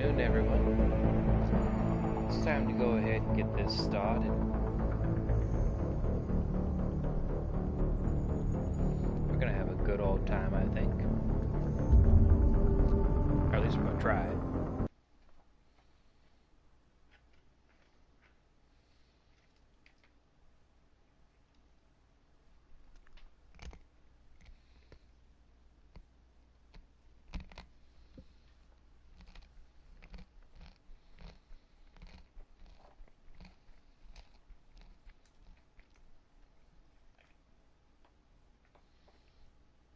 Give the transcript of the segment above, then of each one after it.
afternoon, everyone. It's time to go ahead and get this started. We're gonna have a good old time, I think. Or at least we're gonna try it.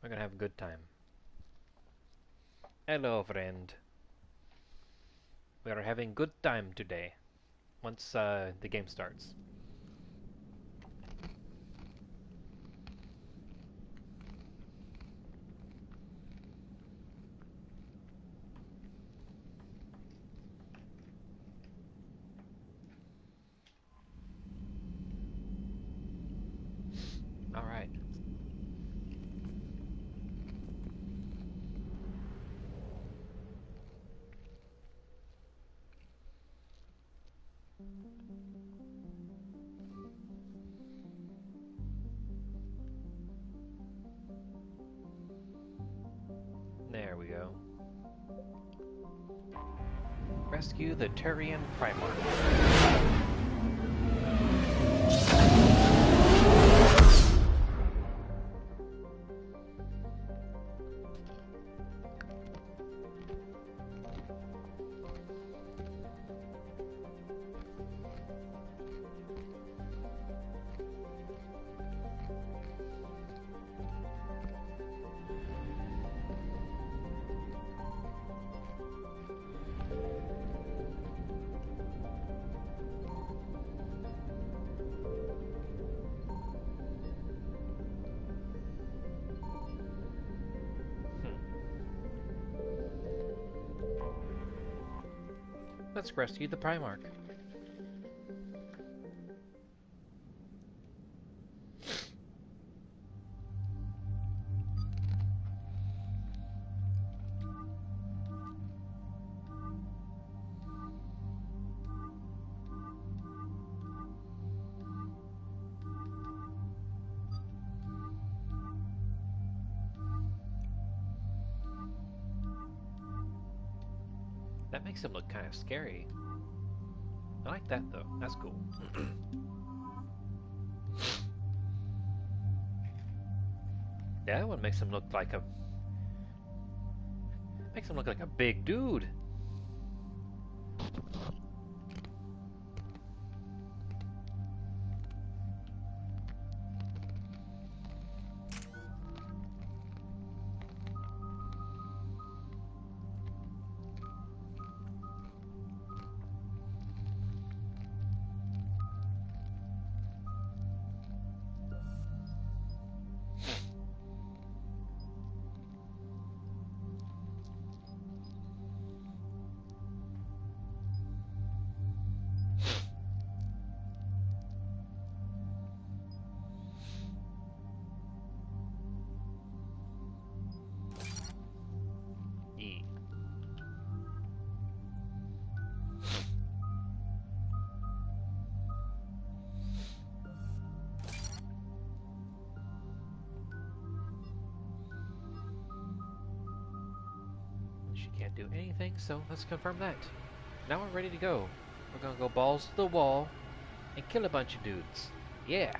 We're gonna have a good time. Hello, friend. We are having good time today. Once the game starts. All right. There we go. Rescue the Turian Primarch. Let's rescue the Primarch. That makes him look kind of scary. I like that though. That's cool. Yeah, that one makes him look like a big dude. Can't do anything, so let's confirm that. Now we're ready to go. We're gonna go balls to the wall and kill a bunch of dudes. Yeah!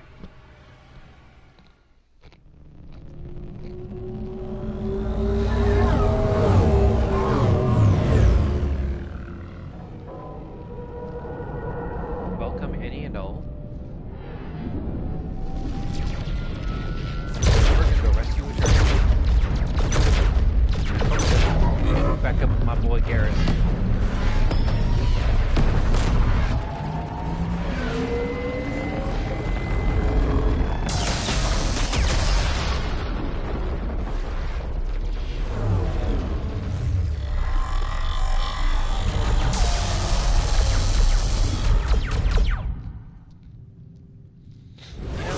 Welcome any and all. We're gonna go rescue a turtle. Back up with my boy Garrett. Yeah,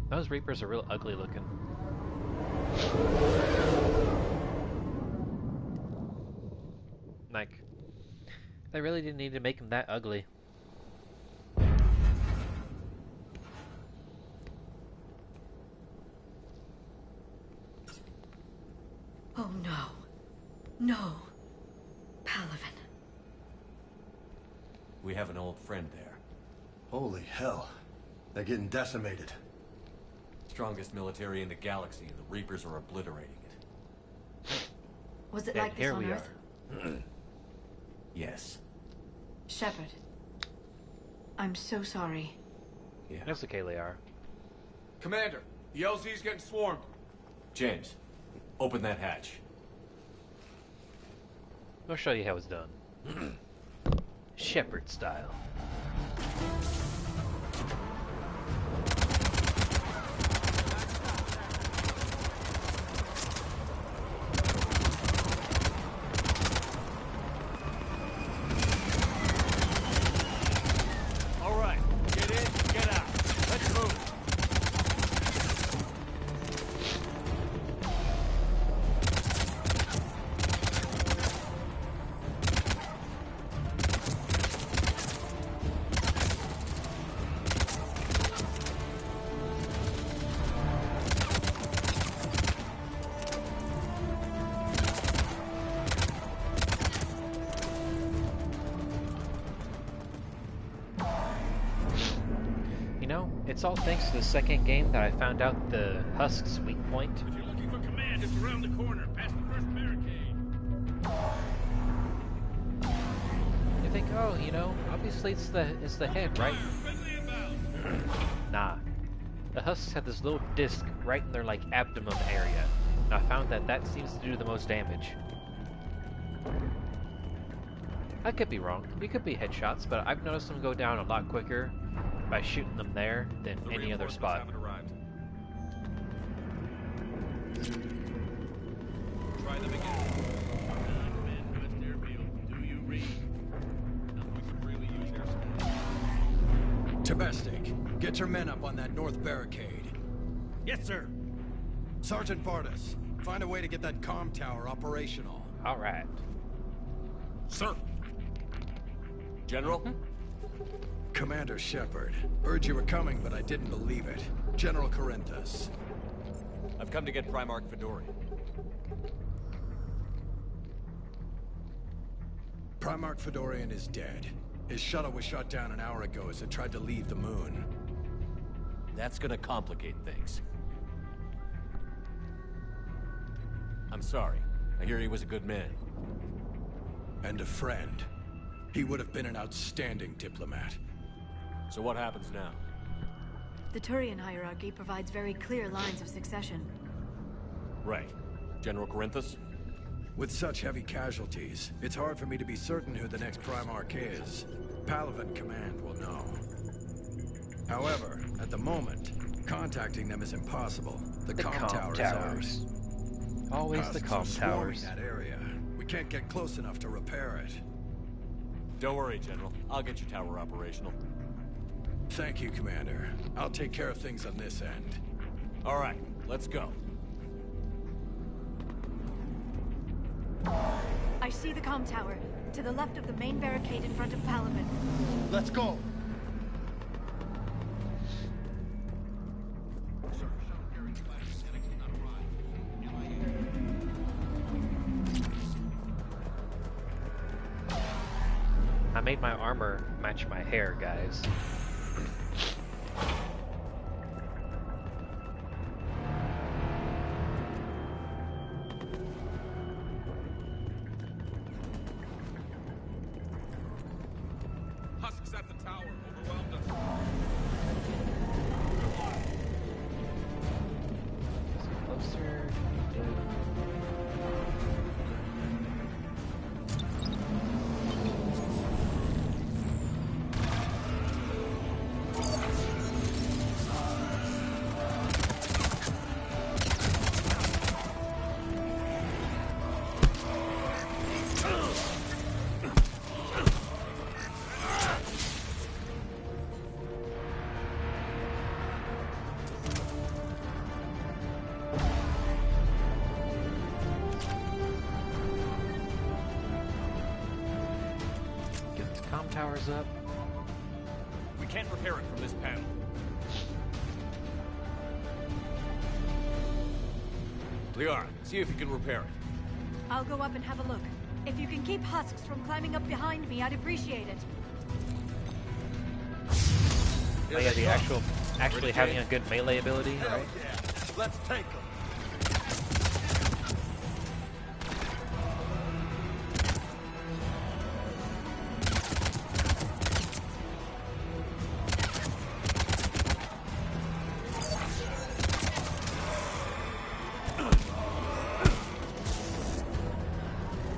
those Reapers are real ugly looking. Like, They really didn't need to make him that ugly. Oh no. No. Palaven. We have an old friend there. Holy hell. They're getting decimated. Strongest military in the galaxy, and the Reapers are obliterating it. Was it And like this here on we Earth? are. Yes. Shepard. I'm so sorry. Yeah. That's okay, Liara. Commander, the LZ's getting swarmed. James, open that hatch. I'll show you how it's done. Shepard style. All right, get in, get out. Let's move. You know, it's all thanks to the second game that I found out the Husk's weak point. If you're looking for command, it's around the corner, past the first barricade. You think, oh, you know, obviously it's the head, right? Friendly inbound. Nah. The Husks have this little disc right in their like abdomen area, and I found that that seems to do the most damage. I could be wrong. We could be headshots, but I've noticed them go down a lot quicker by shooting them there than The any other reinforcements spot. haven't arrived. Try them again. Men, West Airfield. Do you read? Now we can really use air support. Tabestic, get your men up on that north barricade. Yes, sir. Sergeant Vardis, find a way to get that comm tower operational. All right. Sir. General? Commander Shepard, heard you were coming, but I didn't believe it. General Corinthus. I've come to get Primarch Fedorian. Primarch Fedorian is dead. His shuttle was shot down an hour ago as it tried to leave the moon. That's gonna complicate things. I'm sorry. I hear he was a good man. And a friend. He would have been an outstanding diplomat. So what happens now? The Turian hierarchy provides very clear lines of succession. Right. General Corinthus? With such heavy casualties, it's hard for me to be certain who the next Primarch is. Palaven Command will know. However, at the moment, contacting them is impossible. The comm tower is ours. Always the Husks are comm swarming towers. that area. We can't get close enough to repair it. Don't worry, General. I'll get your tower operational. Thank you, Commander. I'll take care of things on this end. All right, let's go. I see the comm tower, to the left of the main barricade in front of Palaven. Let's go. I made my armor match my hair, guys. Husks at the tower. Overwhelmed us. Closer. comm tower's up. We can't repair it from this panel. Liara, see if you can repair it. I'll go up and have a look. If you can keep husks from climbing up behind me, I'd appreciate it. Oh yeah, the actually having a good melee ability, Hell right? yeah. Let's take them.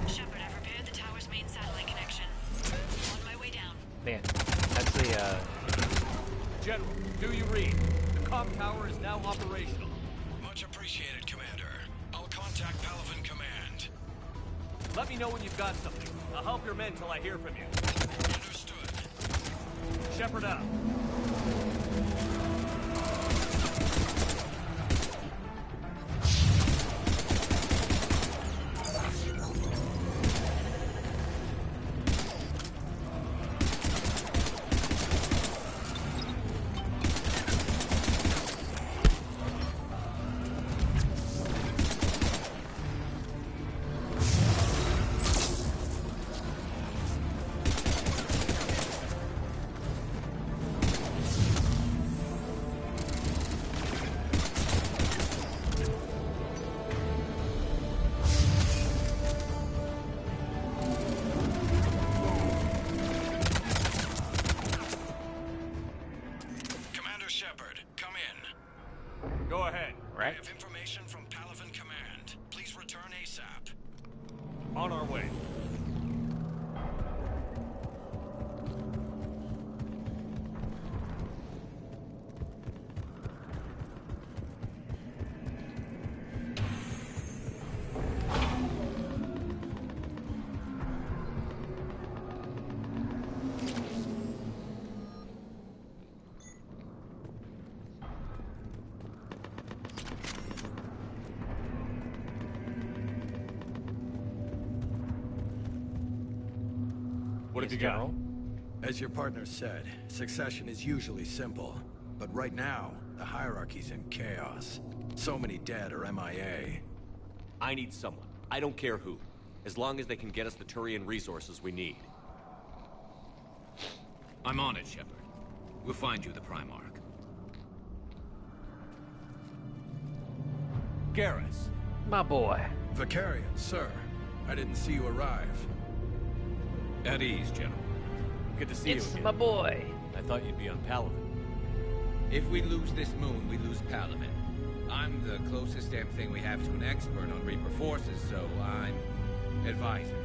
Shepard, I've repaired the tower's main satellite connection. On my way down. Man, that's the General, do you read? The comm tower is now operational. Much appreciated, Commander. I'll contact Palaven Command. Let me know when you've got something. I'll help your men till I hear from you. Understood. Shepard out. Commander Shepard, come in. Go ahead. I right. have information from Palaven Command. Please return ASAP. On our way. What have you got? General. As your partner said, succession is usually simple. But right now, the hierarchy's in chaos. So many dead or MIA. I need someone. I don't care who. As long as they can get us the Turian resources we need. I'm on it, Shepard. We'll find you the Primarch. Garrus. My boy. Vicarian, sir. I didn't see you arrive. At ease, General. Good to see you It's again. my boy. I thought you'd be on Palaven. If we lose this moon, we lose Palaven. I'm the closest damn thing we have to an expert on Reaper forces, so I'm advising.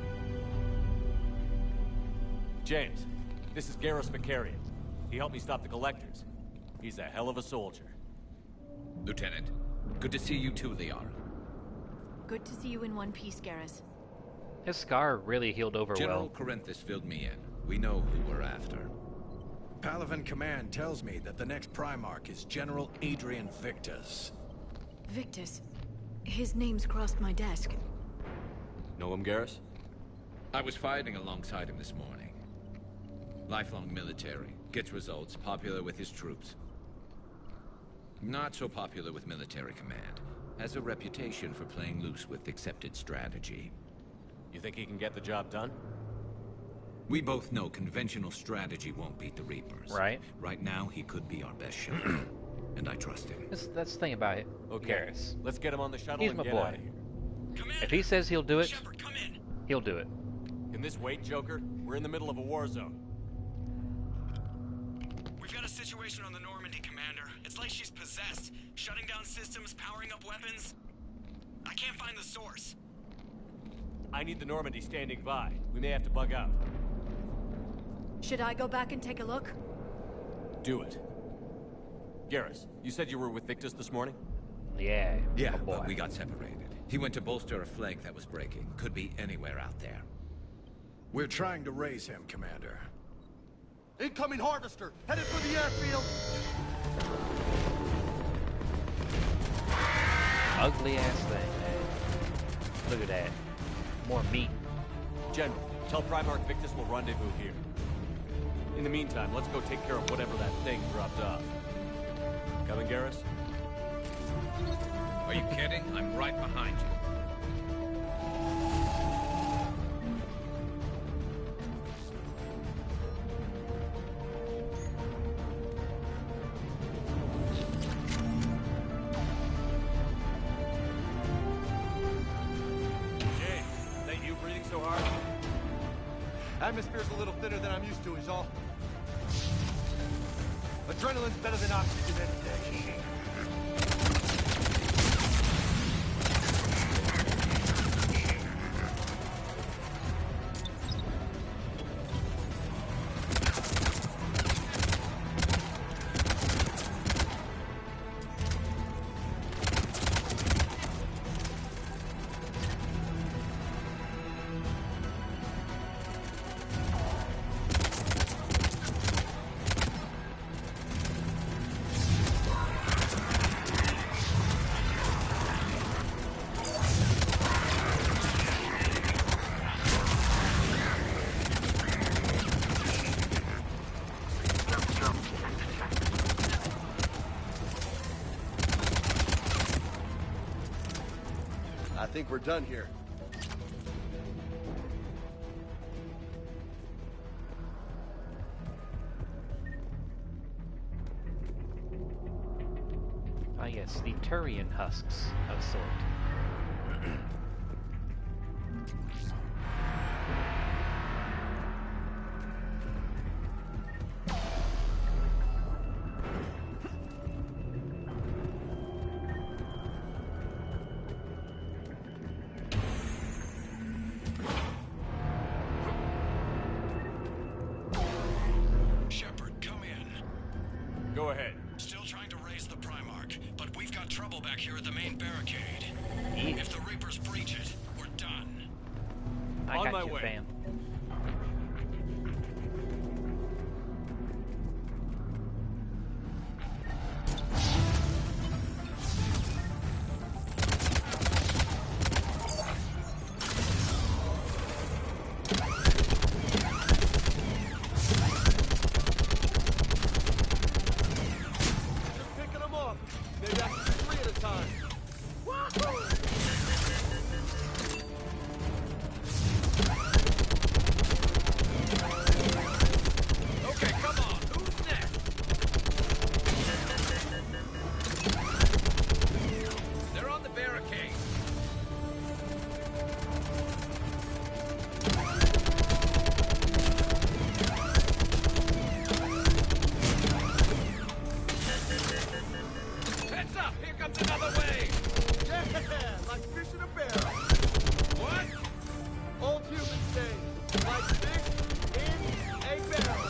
James, this is Garrus Vicarian. He helped me stop the Collectors. He's a hell of a soldier. Lieutenant, good to see you too, Liara. Good to see you in one piece, Garrus. His scar really healed over General well. Corinthus filled me in. We know who we're after. Palaven Command tells me that the next Primarch is General Adrian Victus. Victus. His name's crossed my desk. Know him, Garrus? I was fighting alongside him this morning. Lifelong military, gets results, popular with his troops. Not so popular with military command. Has a reputation for playing loose with accepted strategy. You think he can get the job done? We both know conventional strategy won't beat the Reapers. Right. Right now, he could be our best shot. And I trust him. That's the thing about it. Okay, Garrus. let's get him on the shuttle He's and my get boy. out of here. If he says he'll do it, Shepard, come in. he'll do it. Can this wait, Joker? We're in the middle of a war zone. We've got a situation on the Normandy, Commander. It's like she's possessed. Shutting down systems, powering up weapons. I can't find the source. I need the Normandy standing by. We may have to bug out. Should I go back and take a look? Do it. Garrus, you said you were with Victus this morning? Yeah. Yeah, my boy. but we got separated. He went to bolster a flank that was breaking. Could be anywhere out there. We're trying to raise him, Commander. Incoming harvester, headed for the airfield. Ugly ass thing, man. Look at that. More meat. General, tell Primarch Victus we'll rendezvous here. In the meantime, let's go take care of whatever that thing dropped off. Coming, Garrus? Are you kidding? I'm right behind you. Jay, is that you breathing so hard? Atmosphere's a little thinner than I'm used to, is all. Adrenaline's better than oxygen any day. I think we're done here. Ah yes, the Turian husks of sort. Shepard, come in. Go ahead. Still trying to raise the Primarch, but we've got trouble back here at the main barricade. Yeah. If the Reapers breach it, we're done. I On got my you, way. fam. Just picking them off. Maybe I can do 3 at a time. Okay, come on. Who's next? They're on the barricade. Heads up! Here comes another wave! Yeah, like fish in a barrel. What? Old humans say, like fish in a barrel.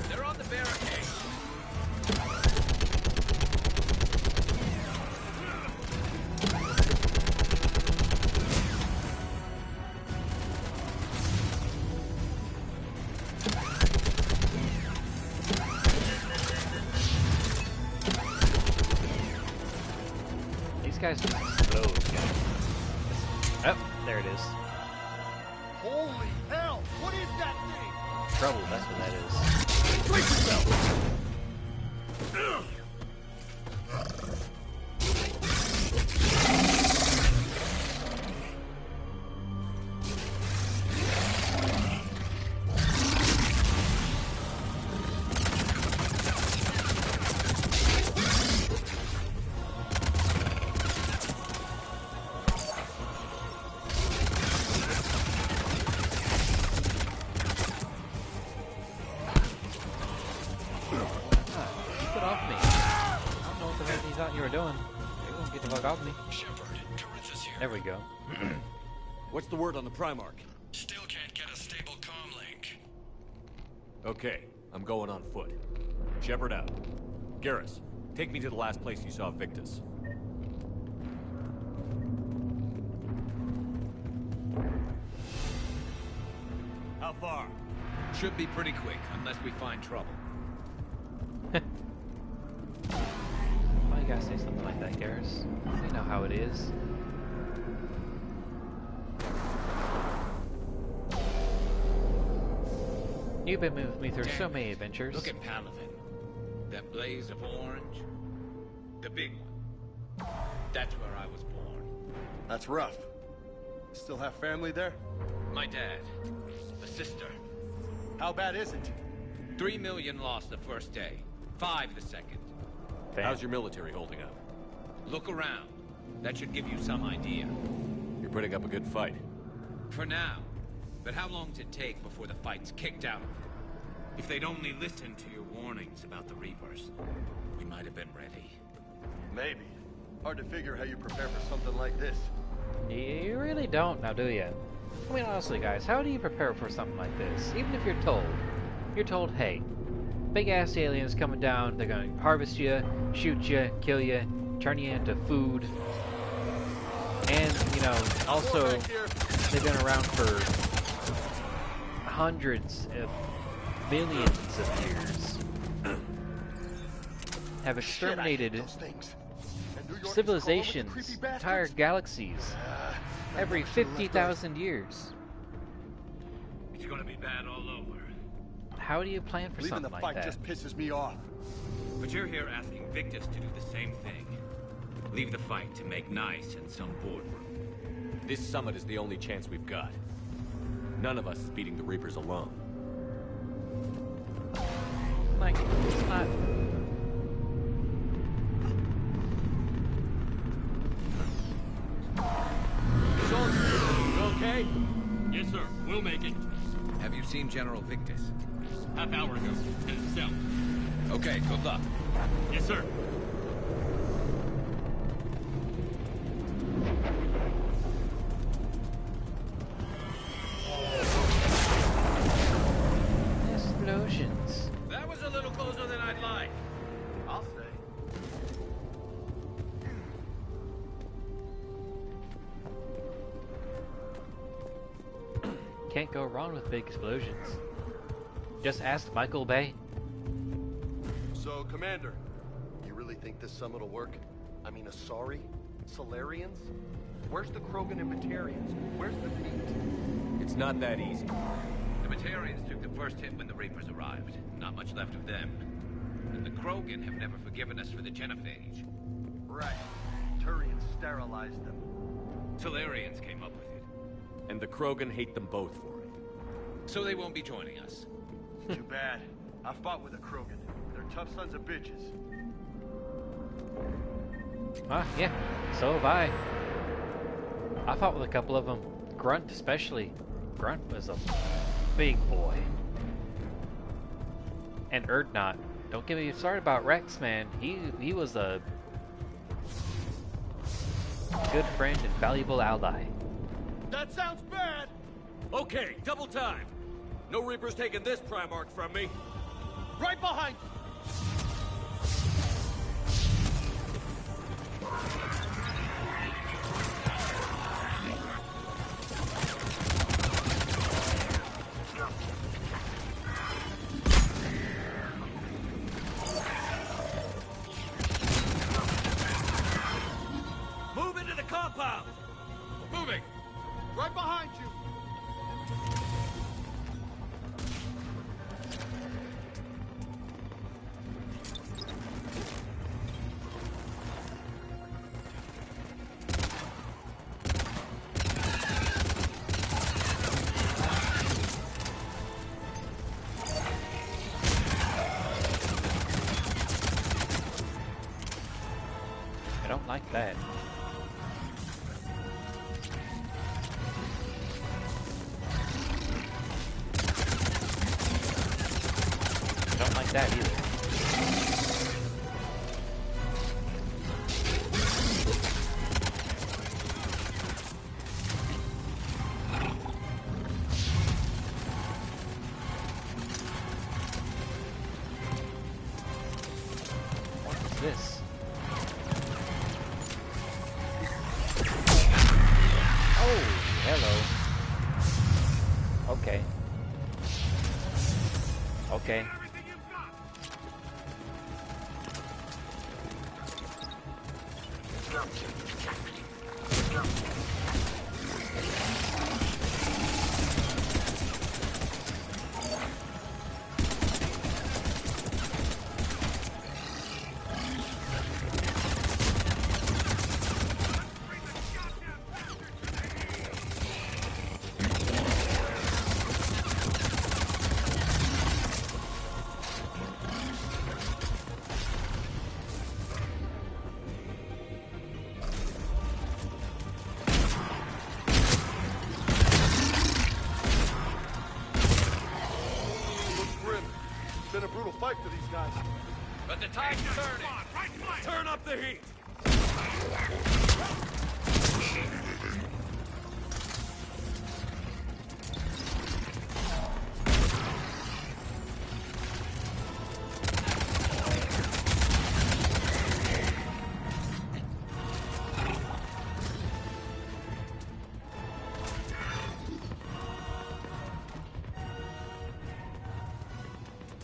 They're on the barricade. These guys just explode, guys. Oh, there it is. Holy hell! What is that thing? Trouble, that's what that is. Brace yourself! Keep it off me. I don't know what the heck you thought you were doing. They won't get the fuck off me. Shepard, Corinthus here. There we go. What's the word on the Primarch? Still can't get a stable comm link. Okay, I'm going on foot. Shepard out. Garrus, take me to the last place you saw Victus. How far? Should be pretty quick, unless we find trouble. Why you gotta say something like that, Garrus? You know how it is. You've been with me through so Damn many it. adventures. Look at Palaven. That blaze of orange. The big one. That's where I was born. That's rough. Still have family there? My dad. A sister. How bad is it? 3 million lost the first day. 5 the second. Damn. How's your military holding up? Look around. That should give you some idea. You're putting up a good fight. For now. But how long does it take before the fight's kicked out of you? If they'd only listened to your warnings about the Reapers, we might have been ready. Maybe. Hard to figure how you prepare for something like this. You really don't, now do you? I mean, honestly, guys, how do you prepare for something like this? Even if you're told, hey, big-ass aliens coming down, they're gonna harvest you, shoot you, kill you, turn you into food, and, you know, also, they've been around for hundreds of millions of years, have exterminated civilizations, entire galaxies, every 50,000 years. It's gonna be bad all over. How do you plan for Leaving the something like fight that? just pisses me off. But you're here asking Victus to do the same thing. Leave the fight to make nice in some boardroom. This summit is the only chance we've got. None of us is beating the Reapers alone. Like, it's not... You okay? Yes, sir. We'll make it. Have you seen General Victus? Half hour ago. Headed south. Okay, good luck. Yes, sir. Explosions. That was a little closer than I'd like. I'll say. Can't go wrong with big explosions. Just ask Michael Bay. So, Commander, you really think this summit will work? I mean, Asari? Solarians? Where's the Krogan and Batarians? Where's the fleet? It's not that easy. The Batarians took the first hit when the Reapers arrived. Not much left of them. And the Krogan have never forgiven us for the Genophage. Right. Turians sterilized them. Solarians came up with it. And the Krogan hate them both for it. So they won't be joining us. Too bad. I fought with a Krogan. They're tough sons of bitches. Ah, yeah, so have I. I fought with a couple of them. Grunt especially. Grunt was a big boy. And Erdnot. Don't get me started about Rex, man. He was a good friend and valuable ally. That sounds bad! Okay, double time. No Reapers taking this Primarch from me. Right behind you! Move into the compound! Moving! Right behind you! I don't like that. I don't like that either. What is this? Oh, hello. Okay. okay? Looks grim. It's been a brutal fight for these guys. But the tide's turning. Turn up the heat.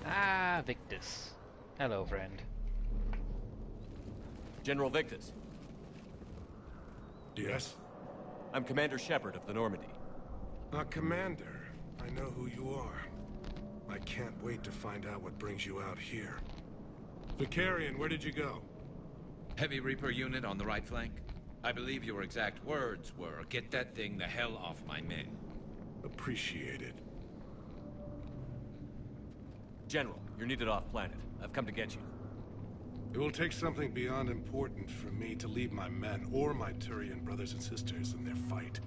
Ah, Victus. Hello, friend. General Victus, Yes? I'm Commander Shepard of the Normandy. Commander, I know who you are. I can't wait to find out what brings you out here. Vicarian, where did you go? Heavy Reaper unit on the right flank. I believe your exact words were, "Get that thing the hell off my men." Appreciated. General, you're needed off planet. I've come to get you. It will take something beyond important for me to leave my men or my Turian brothers and sisters in their fight.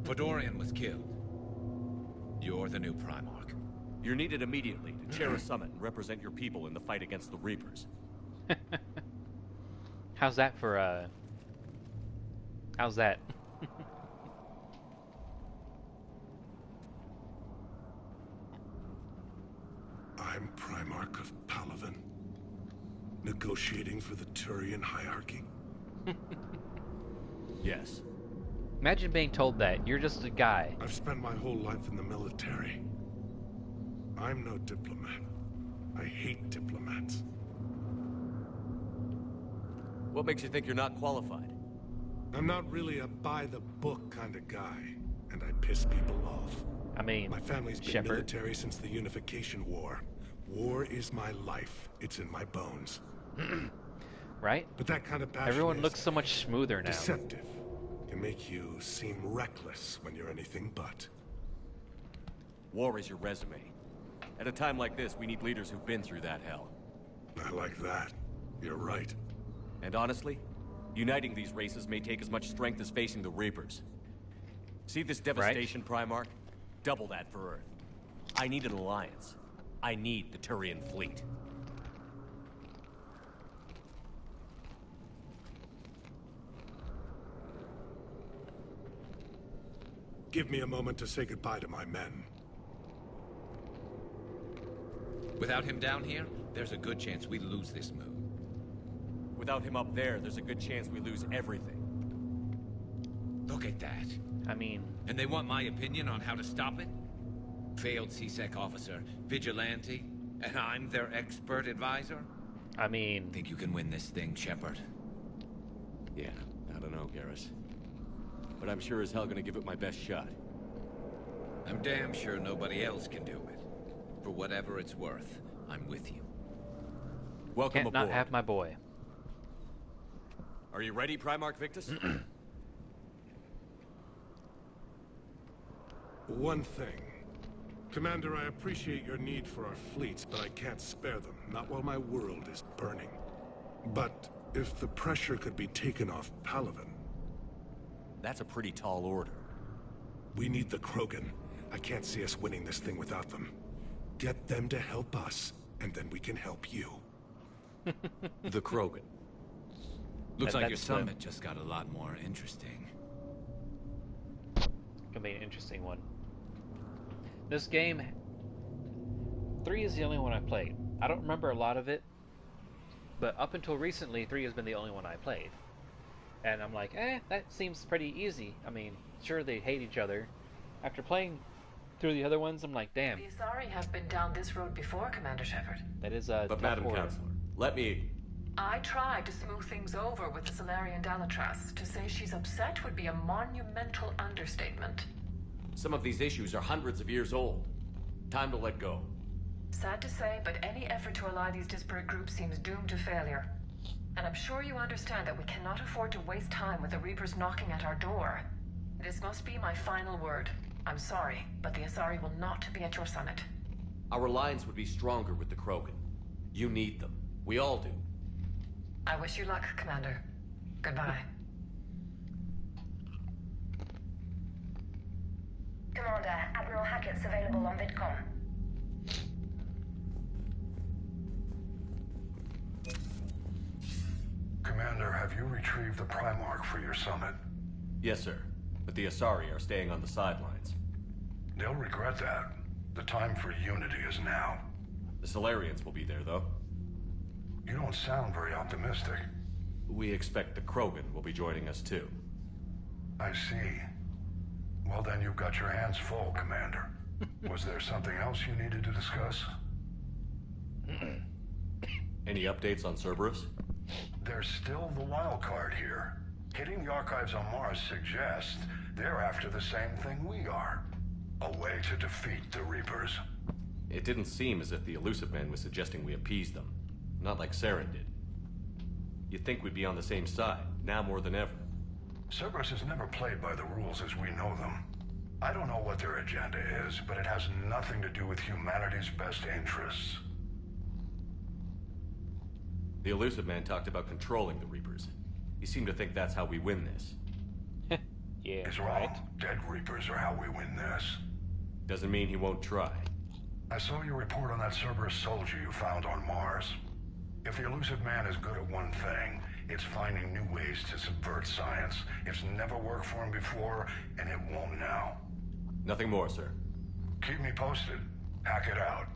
Fedorian was killed. You're the new Primarch. You're needed immediately to chair a summit and represent your people in the fight against the Reapers. How's that for, how's that? I'm Primarch of Palaven. Negotiating for the Turian hierarchy. Yes. Imagine being told that. You're just a guy. I've spent my whole life in the military. I'm no diplomat. I hate diplomats. What makes you think you're not qualified? I'm not really a by-the-book kind of guy, and I piss people off. I mean, My family's been Shepard. military since the Unification War. War is my life. It's in my bones. Right? But that kind of passion Everyone is looks so much smoother now. deceptive. Can make you seem reckless when you're anything but. War is your resume. At a time like this, we need leaders who've been through that hell. I like that. You're right. And honestly, uniting these races may take as much strength as facing the Reapers. See this devastation, Primarch? Double that for Earth. I need an alliance. I need the Turian fleet. Give me a moment to say goodbye to my men. Without him down here, there's a good chance we lose this move. Without him up there's a good chance we lose everything. Look at that. I mean, And they want my opinion on how to stop it? Failed CSEC officer, vigilante, and I'm their expert advisor? I mean, Think you can win this thing, Shepard? Yeah, I don't know, Garrus. But I'm sure as hell gonna give it my best shot. I'm damn sure nobody else can do it. For whatever it's worth, I'm with you. Welcome can't aboard. not have my boy. Are you ready, Primarch Victus? One thing. Commander, I appreciate your need for our fleets, but I can't spare them. Not while my world is burning. But if the pressure could be taken off Palaven, That's a pretty tall order. we need the Krogan. I can't see us winning this thing without them. Get them to help us, and then we can help you. The Krogan. Looks like your that's the- summit just got a lot more interesting. Gonna be an interesting one. This game, 3 is the only one I played. I don't remember a lot of it, but up until recently, 3 has been the only one I played. And I'm like, that seems pretty easy. I mean, sure, they hate each other. After playing through the other ones, I'm like, damn. The Asari have been down this road before, Commander Shepard. That is a But Madam Counselor, let me... I tried to smooth things over with the Salarian Dalatras. To say she's upset would be a monumental understatement. Some of these issues are hundreds of years old. Time to let go. Sad to say, but any effort to ally these disparate groups seems doomed to failure. And I'm sure you understand that we cannot afford to waste time with the Reapers knocking at our door. This must be my final word. I'm sorry, but the Asari will not be at your summit. Our alliance would be stronger with the Krogan. You need them. We all do. I wish you luck, Commander. Goodbye. Commander, Admiral Hackett's available on VidCom. Commander, have you retrieved the Primarch for your summit? Yes, sir. But the Asari are staying on the sidelines. They'll regret that. The time for unity is now. The Salarians will be there, though. You don't sound very optimistic. We expect the Krogan will be joining us, too. I see. Well, then you've got your hands full, Commander. Was there something else you needed to discuss? Any updates on Cerberus? There's still the wild card here. Hitting the archives on Mars suggests they're after the same thing we are. A way to defeat the Reapers. It didn't seem as if the Illusive Man was suggesting we appease them. Not like Saren did. You'd think we'd be on the same side, now more than ever. Cerberus has never played by the rules as we know them. I don't know what their agenda is, but it has nothing to do with humanity's best interests. The Illusive Man talked about controlling the Reapers. He seemed to think that's how we win this. Yeah, He's wrong. Dead Reapers are how we win this. Doesn't mean he won't try. I saw your report on that Cerberus soldier you found on Mars. If the Illusive Man is good at one thing, it's finding new ways to subvert science. It's never worked for him before, and it won't now. Nothing more, sir. Keep me posted. Hack it out.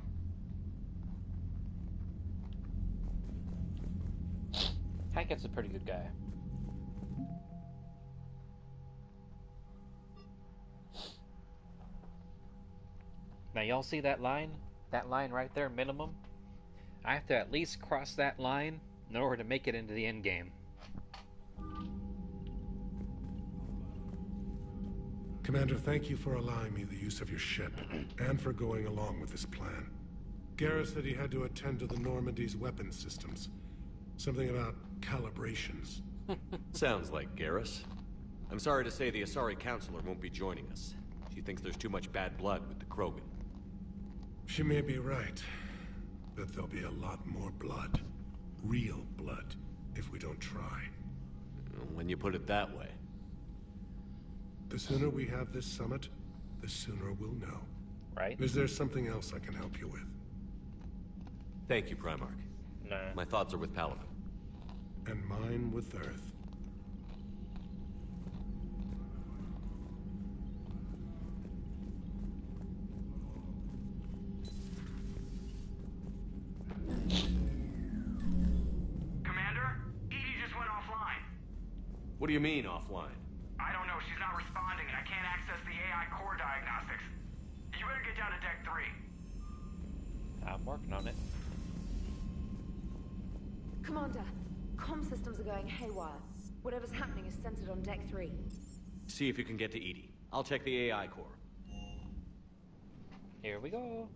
Hackett's a pretty good guy. Now y'all see that line? That line right there, minimum? I have to at least cross that line in order to make it into the end game. Commander, thank you for allowing me the use of your ship, and for going along with this plan. Garrus said he had to attend to the Normandy's weapon systems. Something about calibrations. Sounds like Garrus. I'm sorry to say the Asari Counselor won't be joining us. She thinks there's too much bad blood with the Krogan. She may be right, but there'll be a lot more blood. Real blood, if we don't try. When you put it that way. The sooner we have this summit, the sooner we'll know. Right? Is there something else I can help you with? Thank you, Primarch. Nah. My thoughts are with Palaven. And mine with Earth. Commander, Edie just went offline. What do you mean, offline? I don't know. She's not responding, and I can't access the AI core diagnostics. You better get down to Deck 3. I'm working on it. Commander, comm systems are going haywire. Whatever's happening is centered on Deck 3. See if you can get to Edie. I'll check the AI core. Here we go.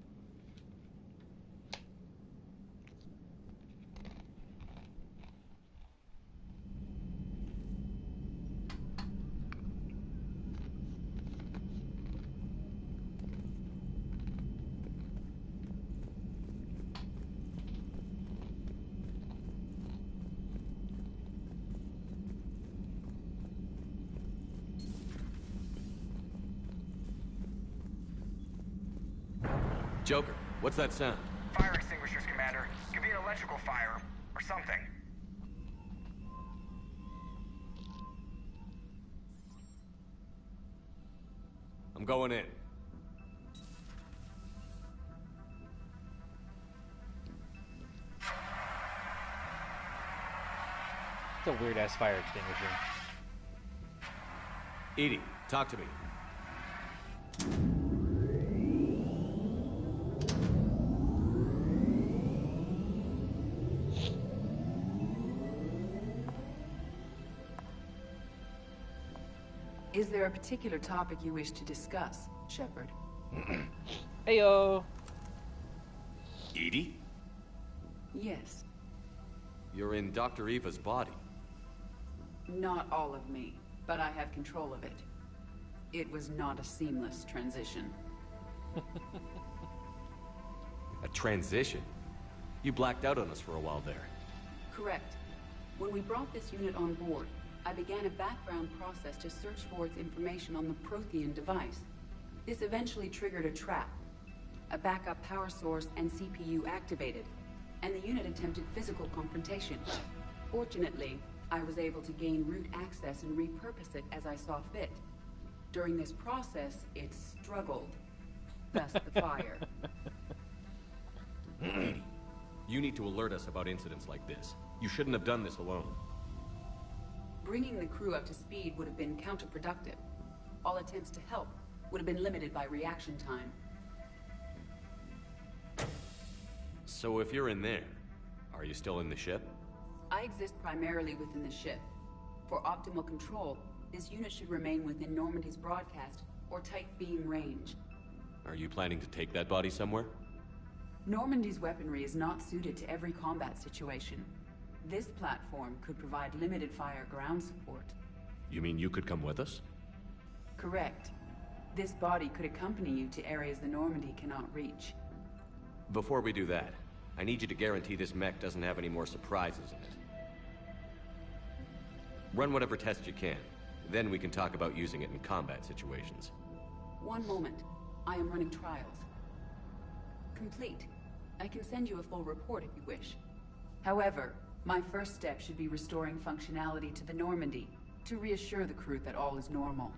Joker, what's that sound? Fire extinguishers, Commander. Could be an electrical fire, or something. I'm going in. It's a weird-ass fire extinguisher. Edie, talk to me. Is there a particular topic you wish to discuss, Shepard? Heyo. EDI? Yes. You're in Dr. Eva's body. Not all of me, but I have control of it. It was not a seamless transition. A transition? You blacked out on us for a while there. Correct. When we brought this unit on board, I began a background process to search for its information on the Prothean device. This eventually triggered a trap. A backup power source and CPU activated, and the unit attempted physical confrontation. Fortunately, I was able to gain root access and repurpose it as I saw fit. During this process, it struggled. Thus the fire. EDI, you need to alert us about incidents like this. You shouldn't have done this alone. Bringing the crew up to speed would have been counterproductive. All attempts to help would have been limited by reaction time. So if you're in there, are you still in the ship? I exist primarily within the ship. For optimal control, this unit should remain within Normandy's broadcast or tight beam range. Are you planning to take that body somewhere? Normandy's weaponry is not suited to every combat situation. This platform could provide limited fire ground support. You mean you could come with us? Correct. This body could accompany you to areas the Normandy cannot reach. Before we do that, I need you to guarantee this mech doesn't have any more surprises in it. Run whatever tests you can. Then we can talk about using it in combat situations. One moment. I am running trials. Complete. I can send you a full report if you wish. However, my first step should be restoring functionality to the Normandy to reassure the crew that all is normal.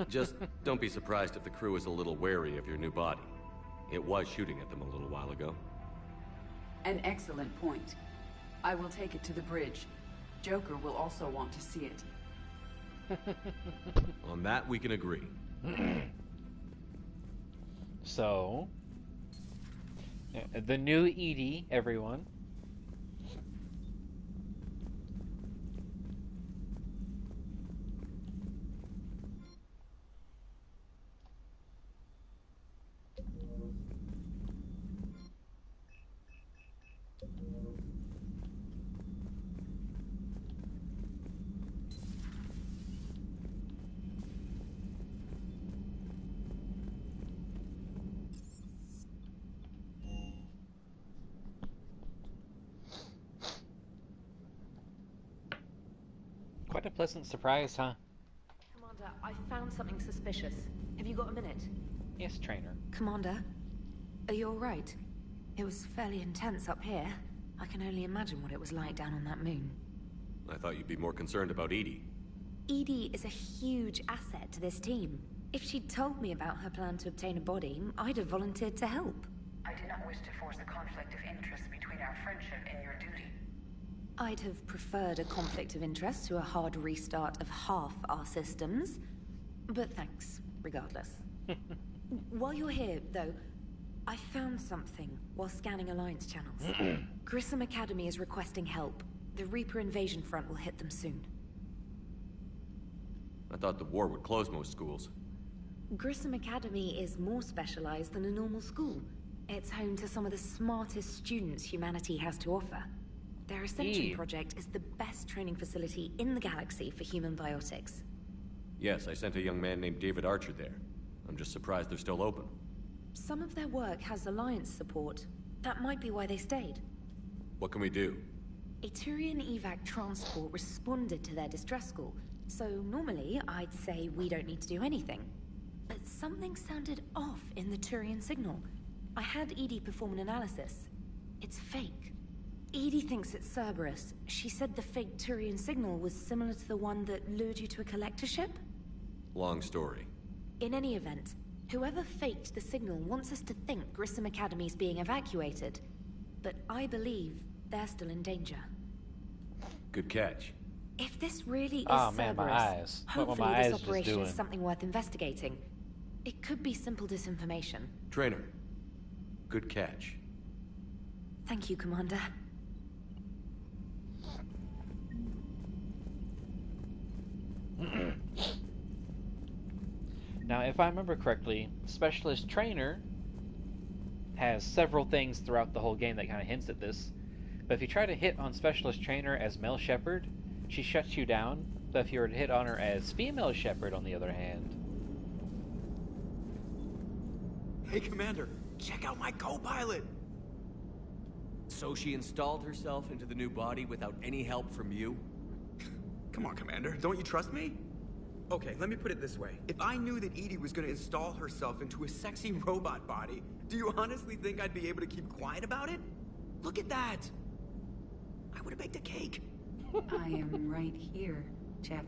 Just don't be surprised if the crew is a little wary of your new body. It was shooting at them a little while ago. An excellent point. I will take it to the bridge. Joker will also want to see it. On that, we can agree. So, the new EDI, everyone. Quite a pleasant surprise, huh? Commander, I found something suspicious. Have you got a minute? Yes, Trainer. Commander, are you alright? It was fairly intense up here. I can only imagine what it was like down on that moon. I thought you'd be more concerned about EDI. EDI is a huge asset to this team. If she'd told me about her plan to obtain a body, I'd have volunteered to help. I do not wish to force a conflict of interest between our friendship and your duty. I'd have preferred a conflict of interest to a hard restart of half our systems. But thanks, regardless. While you're here, though, I found something while scanning Alliance channels. Grissom Academy is requesting help. The Reaper invasion front will hit them soon. I thought the war would close most schools. Grissom Academy is more specialized than a normal school. It's home to some of the smartest students humanity has to offer. Their Ascension project is the best training facility in the galaxy for human biotics. Yes, I sent a young man named David Archer there. I'm just surprised they're still open. Some of their work has Alliance support. That might be why they stayed. What can we do? A Turian evac transport responded to their distress call, so normally I'd say we don't need to do anything. But something sounded off in the Turian signal. I had EDI perform an analysis. It's fake. EDI thinks it's Cerberus. She said the fake Turian signal was similar to the one that lured you to a collector ship? Long story. In any event, whoever faked the signal wants us to think Grissom Academy's being evacuated. But I believe they're still in danger. Good catch. If this really is Oh Cerberus, man, my eyes. What were hopefully my this eyes operation just doing? is something worth investigating. It could be simple disinformation. Trainer. Good catch. Thank you, Commander. Now, if I remember correctly, Specialist Trainer has several things throughout the whole game that kind of hints at this. But if you try to hit on Specialist Trainer as Male Shepard, she shuts you down. But if you were to hit on her as Female Shepard, on the other hand... Hey, Commander, check out my co-pilot! So she installed herself into the new body without any help from you? Come on, Commander, don't you trust me? Okay, let me put it this way. If I knew that EDI was gonna install herself into a sexy robot body, do you honestly think I'd be able to keep quiet about it? Look at that! I would've baked a cake. I am right here, Jeff.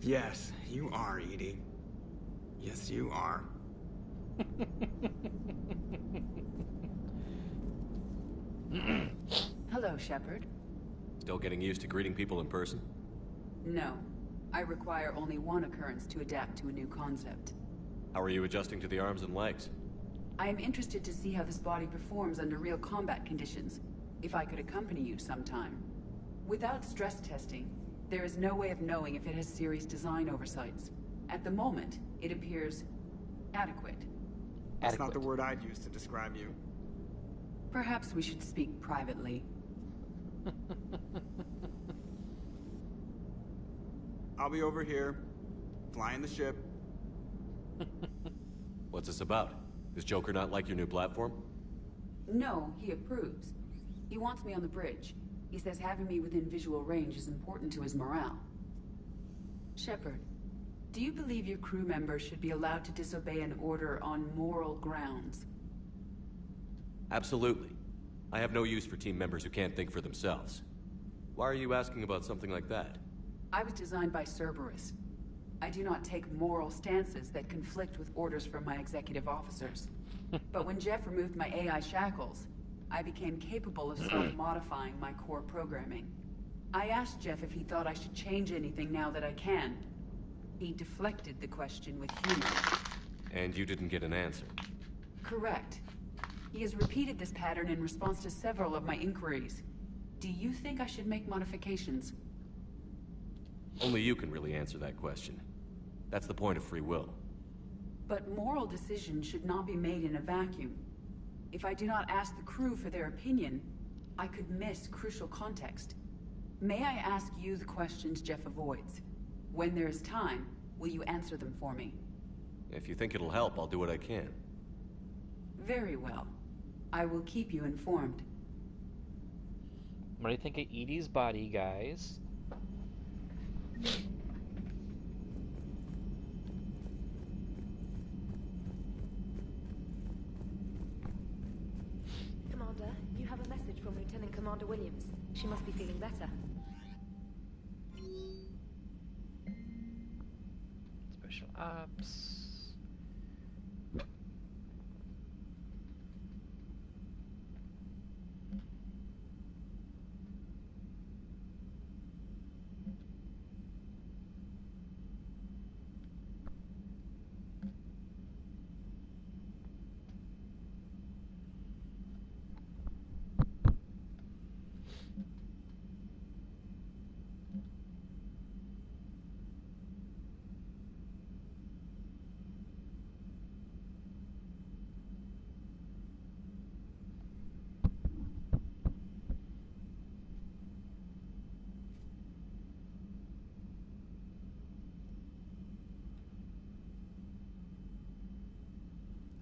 Yes, you are, EDI. Yes, you are. Hello, Shepard. Still getting used to greeting people in person? No. I require only one occurrence to adapt to a new concept. How are you adjusting to the arms and legs? I am interested to see how this body performs under real combat conditions, if I could accompany you sometime. Without stress testing, there is no way of knowing if it has serious design oversights. At the moment, it appears adequate. That's not the word I'd use to describe you. Perhaps we should speak privately. I'll be over here, flying the ship. What's this about? Does Joker not like your new platform? No, he approves. He wants me on the bridge. He says having me within visual range is important to his morale. Shepard, do you believe your crew members should be allowed to disobey an order on moral grounds? Absolutely. I have no use for team members who can't think for themselves. Why are you asking about something like that? I was designed by Cerberus. I do not take moral stances that conflict with orders from my executive officers. But when Jeff removed my AI shackles, I became capable of self-modifying my core programming. I asked Jeff if he thought I should change anything now that I can. He deflected the question with humor. And you didn't get an answer? Correct. He has repeated this pattern in response to several of my inquiries. Do you think I should make modifications? Only you can really answer that question. That's the point of free will. But moral decisions should not be made in a vacuum. If I do not ask the crew for their opinion, I could miss crucial context. May I ask you the questions Jeff avoids? When there is time, will you answer them for me? If you think it'll help, I'll do what I can. Very well. I will keep you informed. What do you think of Edie's body, guys? Commander, you have a message from Lieutenant Commander Williams. She must be feeling better. Special ops.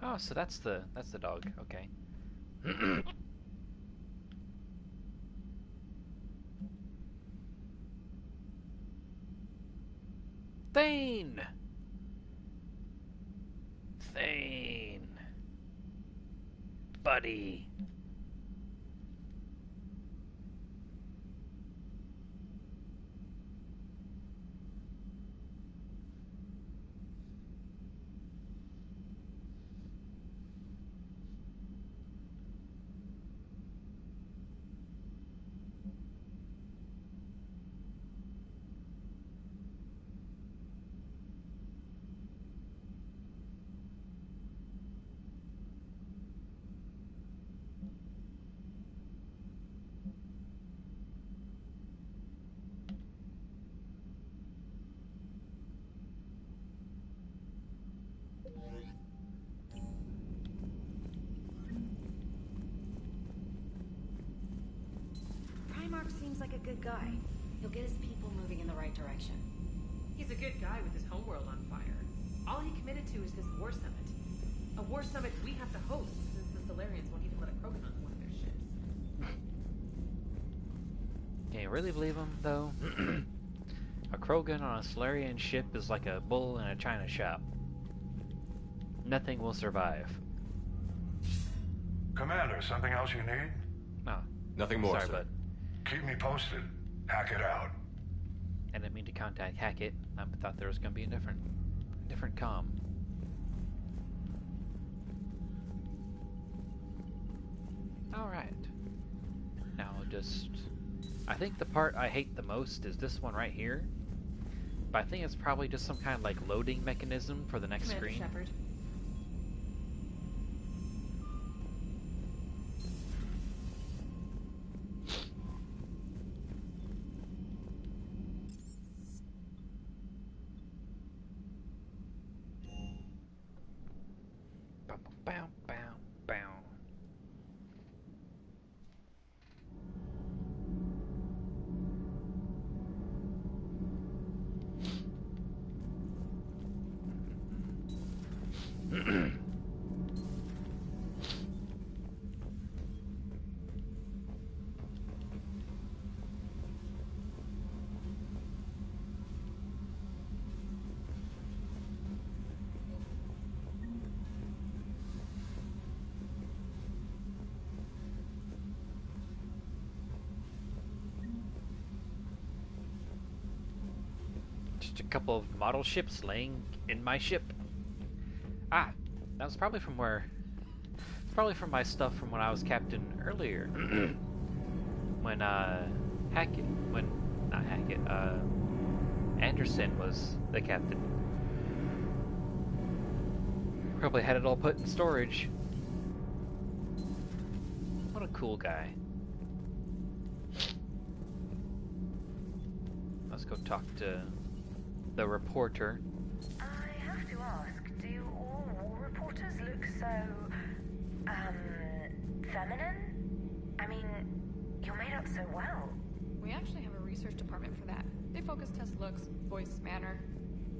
Oh, so that's the dog. Okay. Thane. Thane. Buddy. good guy. He'll get his people moving in the right direction. He's a good guy with his homeworld on fire. All he committed to is this war summit. A war summit we have to host, since the Solarians won't even let a Krogan on one of their ships. Can you really believe him, though? A Krogan on a Solarian ship is like a bull in a china shop. Nothing will survive. Commander, something else you need? No. Nothing more, Sorry, sir. bud. Keep me posted. Hack it out. I didn't mean to contact Hackett. I thought there was going to be a different comm. Alright. Now just... I think the part I hate the most is this one right here. But I think it's probably just some kind of like loading mechanism for the next Commander screen. Shepard. Bow, bow, bow. Just a couple of model ships laying in my ship. Ah, that was probably from where... It's probably from my stuff from when I was captain earlier. When, not Hackett, Anderson was the captain. Probably had it all put in storage. What a cool guy. Let's go talk to the reporter. I have to ask, do all war reporters look so, feminine? I mean, you're made up so well. We actually have a research department for that. They focus test looks, voice, manner.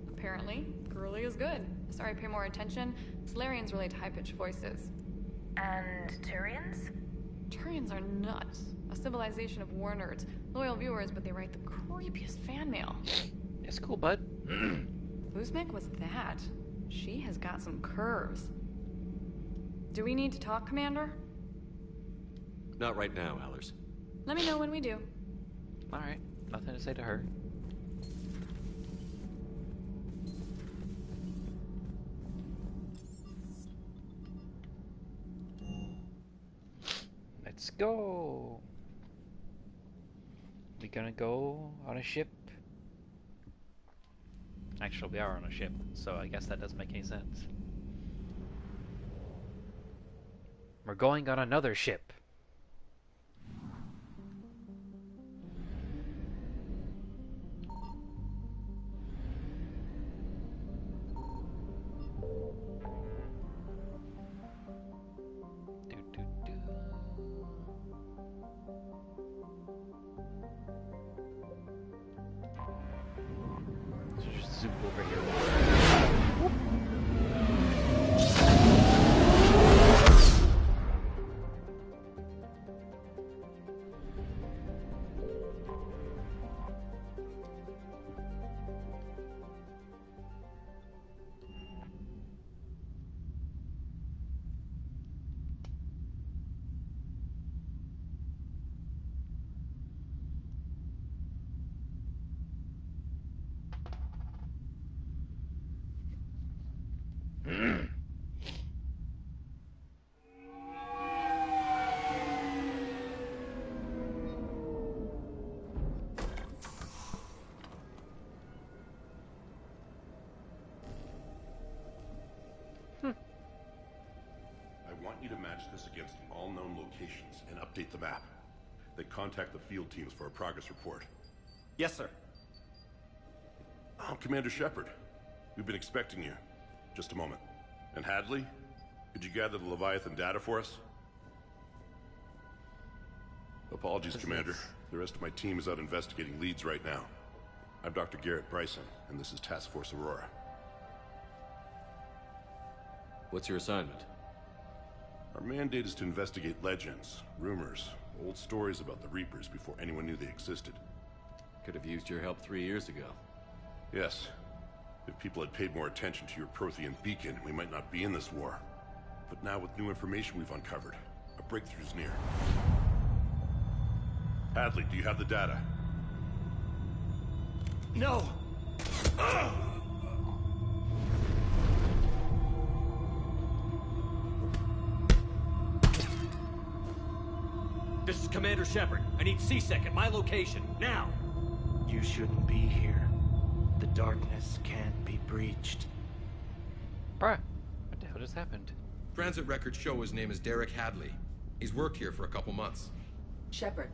Apparently, girly is good. Sorry, pay more attention. Solarians relate to high-pitched voices. And Turians? Turians are nuts. A civilization of war nerds. Loyal viewers, but they write the creepiest fan mail. It's cool, bud. Whose mech was that? She has got some curves. Do we need to talk, Commander? Not right now, Allers. Let me know when we do. Alright, nothing to say to her. Let's go! We gonna go on a ship? Actually, we are on a ship, so I guess that doesn't make any sense. We're going on another ship. Zoop over here. I want you to match this against all known locations and update the map. Then contact the field teams for a progress report. Yes, sir. Oh, Commander Shepard. We've been expecting you. Just a moment. And Hadley? Could you gather the Leviathan data for us? Apologies, Commander. The rest of my team is out investigating leads right now. I'm Dr. Garrett Bryson, and this is Task Force Aurora. What's your assignment? Our mandate is to investigate legends, rumors, old stories about the Reapers before anyone knew they existed. Could have used your help 3 years ago. Yes. If people had paid more attention to your Prothean beacon, we might not be in this war. But now with new information we've uncovered, a breakthrough's near. Hadley, do you have the data? No! This is Commander Shepard. I need C-Sec at my location, now! You shouldn't be here. The darkness can't be breached. Bruh, what the hell just happened? Transit records show his name is Derek Hadley. He's worked here for a couple months. Shepard,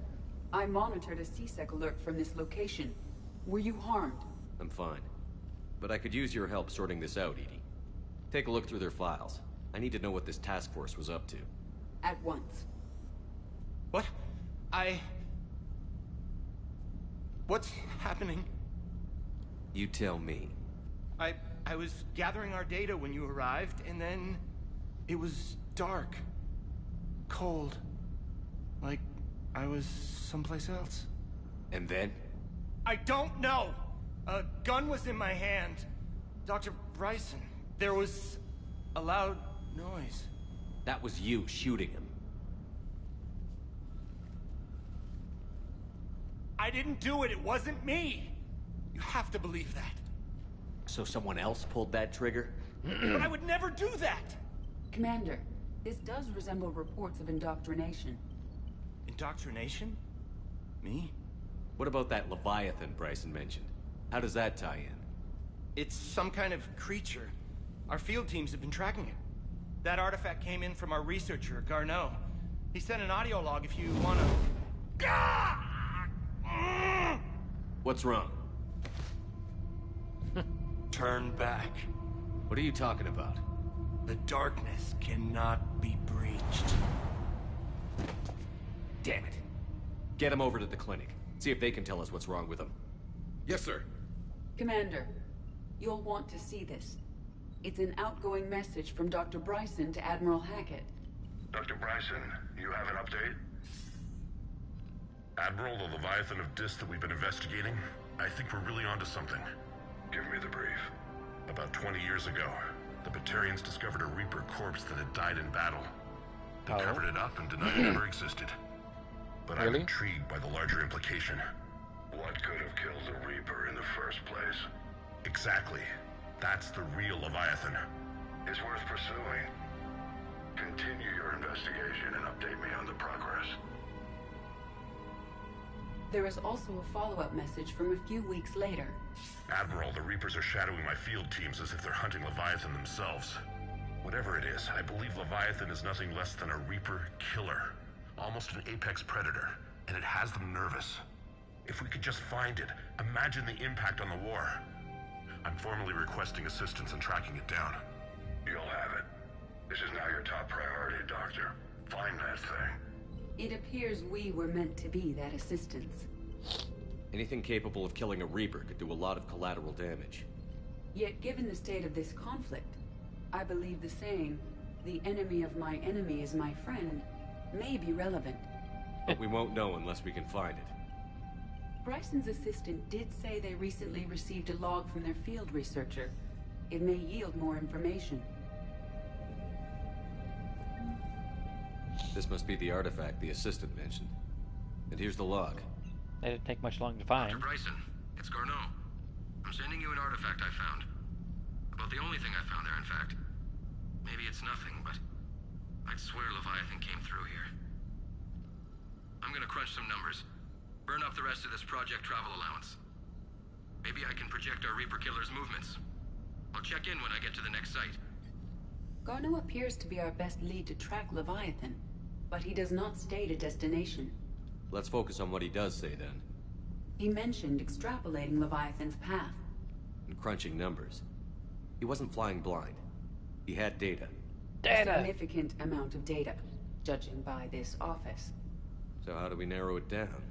I monitored a C-Sec alert from this location. Were you harmed? I'm fine. But I could use your help sorting this out, EDI. Take a look through their files. I need to know what this task force was up to. At once. What? What's happening? You tell me. I was gathering our data when you arrived, and then it was dark. Cold. Like I was someplace else. And then? I don't know! A gun was in my hand. Dr. Bryson, there was a loud noise. That was you shooting him. I didn't do it, it wasn't me! You have to believe that. So someone else pulled that trigger? But I would never do that! Commander, this does resemble reports of indoctrination. Indoctrination? Me? What about that Leviathan Bryson mentioned? How does that tie in? It's some kind of creature. Our field teams have been tracking it. That artifact came in from our researcher, Garneau. He sent an audio log if you wanna... What's wrong? Turn back. What are you talking about? The darkness cannot be breached. Damn it. Get him over to the clinic. See if they can tell us what's wrong with him. Yes, sir. Commander, you'll want to see this. It's an outgoing message from Dr. Bryson to Admiral Hackett. Dr. Bryson, you have an update? Admiral, the Leviathan of Dis that we've been investigating, I think we're really onto something. Give me the brief. About 20 years ago, the Batarians discovered a Reaper corpse that had died in battle. They covered it up and denied it ever existed. But I'm intrigued by the larger implication. What could have killed the Reaper in the first place? Exactly. That's the real Leviathan. It's worth pursuing. Continue your investigation and update me on the progress. There is also a follow-up message from a few weeks later. Admiral, the Reapers are shadowing my field teams as if they're hunting Leviathan themselves. Whatever it is, I believe Leviathan is nothing less than a Reaper killer. Almost an apex predator, and it has them nervous. If we could just find it, imagine the impact on the war. I'm formally requesting assistance in tracking it down. You'll have it. This is now your top priority, Doctor. Find that thing. It appears we were meant to be that assistance. Anything capable of killing a Reaper could do a lot of collateral damage. Yet given the state of this conflict, I believe the saying, "The enemy of my enemy is my friend," may be relevant. But we won't know unless we can find it. Bryson's assistant did say they recently received a log from their field researcher. It may yield more information. This must be the artifact the assistant mentioned. And here's the log. That didn't take much long to find. Dr. Bryson, it's Garneau. I'm sending you an artifact I found. About the only thing I found there, in fact. Maybe it's nothing, but I'd swear Leviathan came through here. I'm gonna crunch some numbers. Burn up the rest of this Project Travel allowance. Maybe I can project our Reaper Killer's movements. I'll check in when I get to the next site. Garneau appears to be our best lead to track Leviathan, but he does not state a destination. Let's focus on what he does say, then. He mentioned extrapolating Leviathan's path. And crunching numbers. He wasn't flying blind. He had data. A significant amount of data, judging by this office. So how do we narrow it down?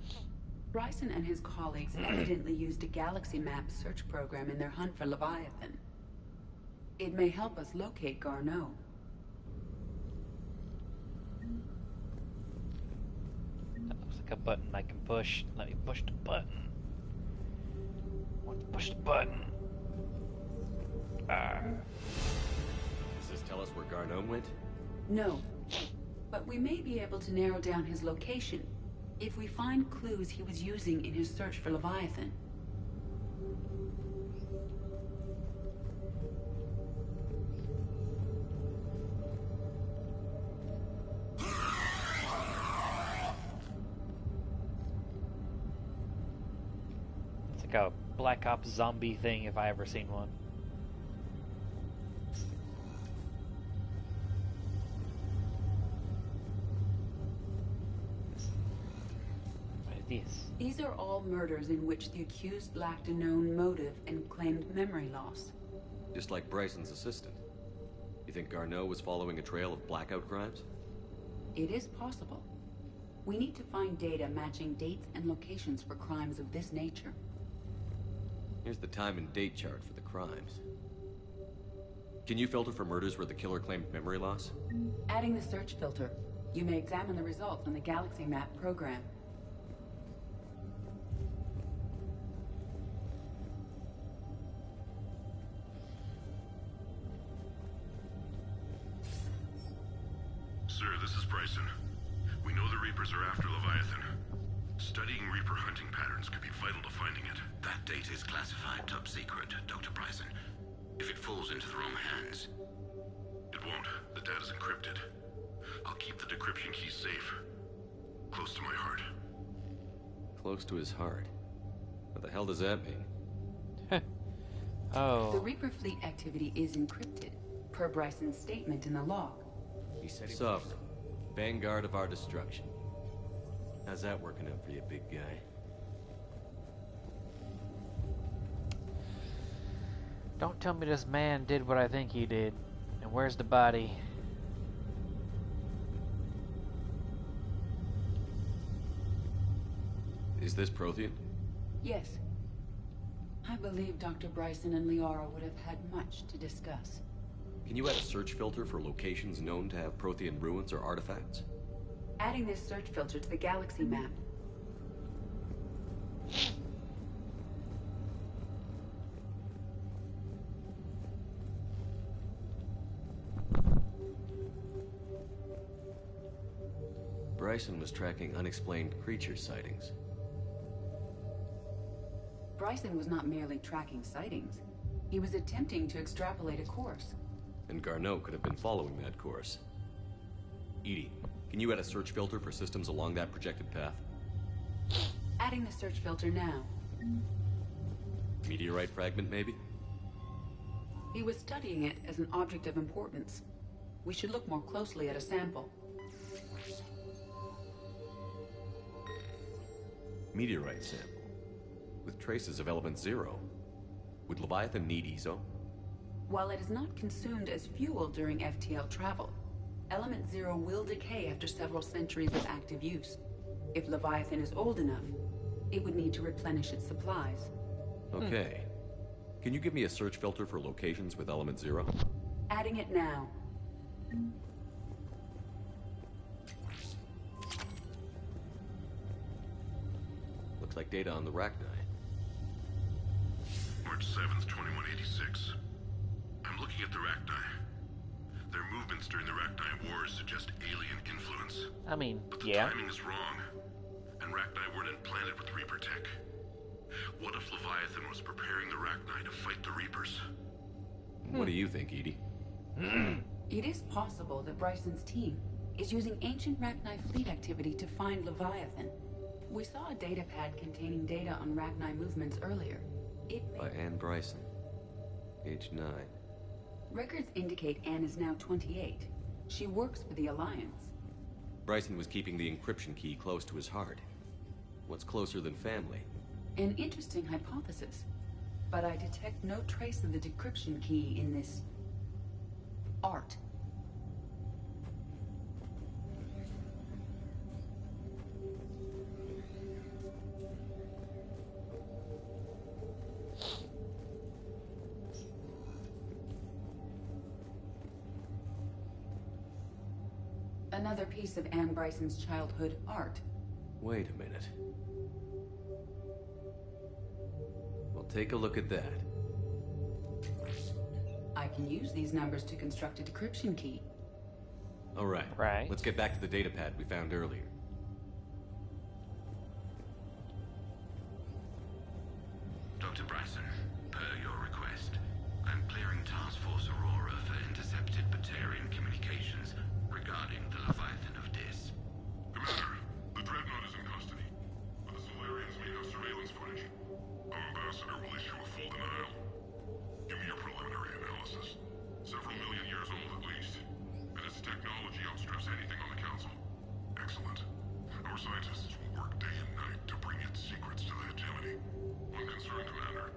Bryson and his colleagues evidently used a galaxy map search program in their hunt for Leviathan. It may help us locate Garneau. That looks like a button I can push. Let me push the button. I want to push the button. Does this tell us where Garneau went? No, but we may be able to narrow down his location if we find clues he was using in his search for Leviathan. It's like a Black Ops zombie thing if I ever seen one. These are all murders in which the accused lacked a known motive and claimed memory loss. Just like Bryson's assistant. You think Garneau was following a trail of blackout crimes? It is possible. We need to find data matching dates and locations for crimes of this nature. Here's the time and date chart for the crimes. Can you filter for murders where the killer claimed memory loss? Adding the search filter, you may examine the results on the Galaxy Map program. Sir, this is Bryson. We know the Reapers are after Leviathan. Studying Reaper hunting patterns could be vital to finding it. That data is classified top secret, Dr. Bryson. If it falls into the wrong hands... It won't. The data's encrypted. I'll keep the decryption key safe. Close to my heart. Close to his heart? What the hell does that mean? Oh. The Reaper fleet activity is encrypted, per Bryson's statement in the log. He said he Sovereign, vanguard of our destruction. How's that working out for you, big guy? Don't tell me this man did what I think he did. And where's the body? Is this Prothean? Yes. I believe Dr. Bryson and Liara would have had much to discuss. Can you add a search filter for locations known to have Prothean ruins or artifacts? Adding this search filter to the Galaxy Map. Bryson was tracking unexplained creature sightings. Bryson was not merely tracking sightings. He was attempting to extrapolate a course. And Garneau could have been following that course. EDI, can you add a search filter for systems along that projected path? Adding the search filter now. Meteorite fragment, maybe? He was studying it as an object of importance. We should look more closely at a sample. Meteorite sample. With traces of element 0. Would Leviathan need ESO? While it is not consumed as fuel during FTL travel, element 0 will decay after several centuries of active use. If Leviathan is old enough, it would need to replenish its supplies. Okay. Can you give me a search filter for locations with element 0? Adding it now. Looks like data on the Rachni. March 7th, 2186. I'm looking at the Rachni. Their movements during the Rachni Wars suggest alien influence. I mean, but the yeah. timing is wrong, and Rachni weren't implanted with Reaper tech. What if Leviathan was preparing the Rachni to fight the Reapers? What do you think, EDI? It is possible that Bryson's team is using ancient Rachni fleet activity to find Leviathan. We saw a data pad containing data on Rachni movements earlier. By Anne Bryson. Age 9. Records indicate Anne is now 28. She works for the Alliance. Bryson was keeping the encryption key close to his heart. What's closer than family? An interesting hypothesis. But I detect no trace of the decryption key in this... art. Another piece of Anne Bryson's childhood art. Wait a minute. Well, take a look at that. I can use these numbers to construct a decryption key. All right. Right. Let's get back to the data pad we found earlier. Dr. Bryson, per your request, I'm clearing Task Force Aurora for intercepted Batarian communications regarding the Leviathan of Dis. Commander, the Dreadnought is in custody, but the Solarians may have surveillance footage. Our ambassador will issue a full denial. Give me your preliminary analysis. Several million years old at least, and its technology outstrips anything on the Council. Excellent. Our scientists will work day and night to bring its secrets to the hegemony. One concern, Commander.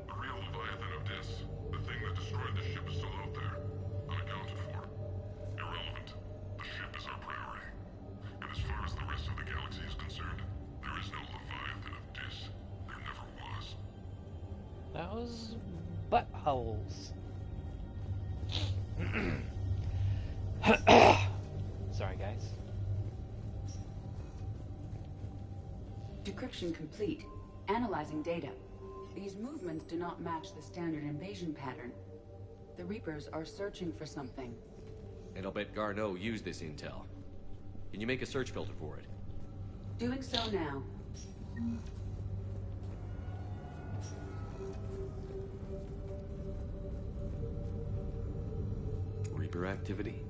The real Leviathan of Dis, the thing that destroyed the ship, is still out there, unaccounted for. Irrelevant. The ship is our priority. And as far as the rest of the galaxy is concerned, there is no Leviathan of Dis. There never was. Those buttholes. Sorry, guys. Decryption complete. Analyzing data. These movements do not match the standard invasion pattern. The Reapers are searching for something. And I'll bet Garneau used this intel. Can you make a search filter for it? Doing so now. Reaper activity?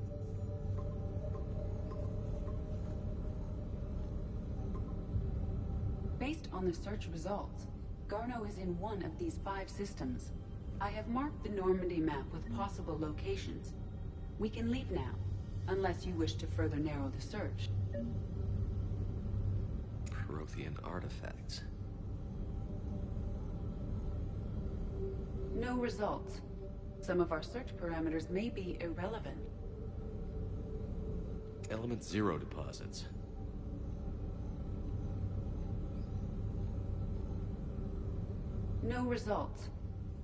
Based on the search results, Garneau is in one of these 5 systems. I have marked the Normandy map with possible locations. We can leave now, unless you wish to further narrow the search. Prothean artifacts. No results. Some of our search parameters may be irrelevant. Element 0 deposits. No results.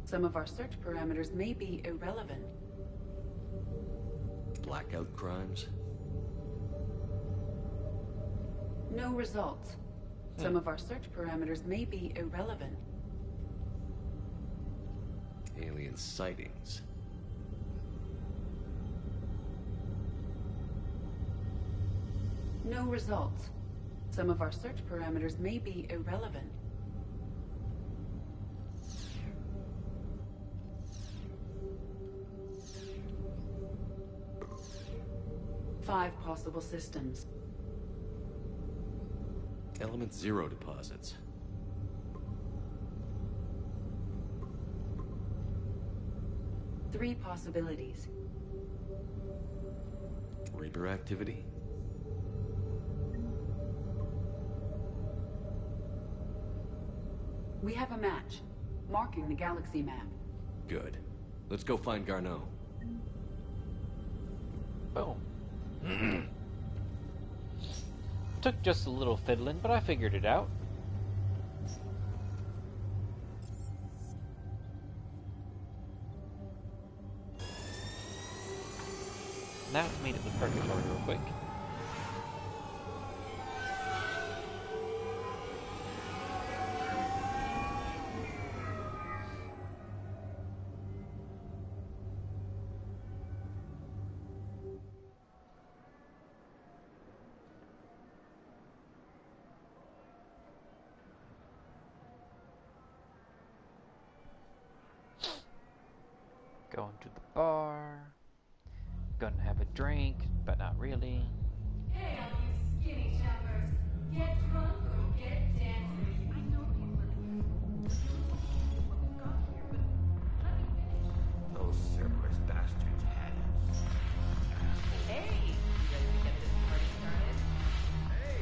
Some of our search parameters may be irrelevant. Blackout crimes. No results. Some of our search parameters may be irrelevant. Alien sightings. No results. Some of our search parameters may be irrelevant. Five possible systems. Element 0 deposits. Three possibilities. Reaper activity? We have a match, marking the galaxy map. Good. Let's go find Garneau. Boom. Took just a little fiddling, but I figured it out. Now to meet up with Purgatory real quick. Going to the bar. Gonna have a drink, but not really. Hey, all you skinny choppers. Get drunk or get dancing. I know Those Cerberus bastards had us. Hey! You ready to get this party started? Hey,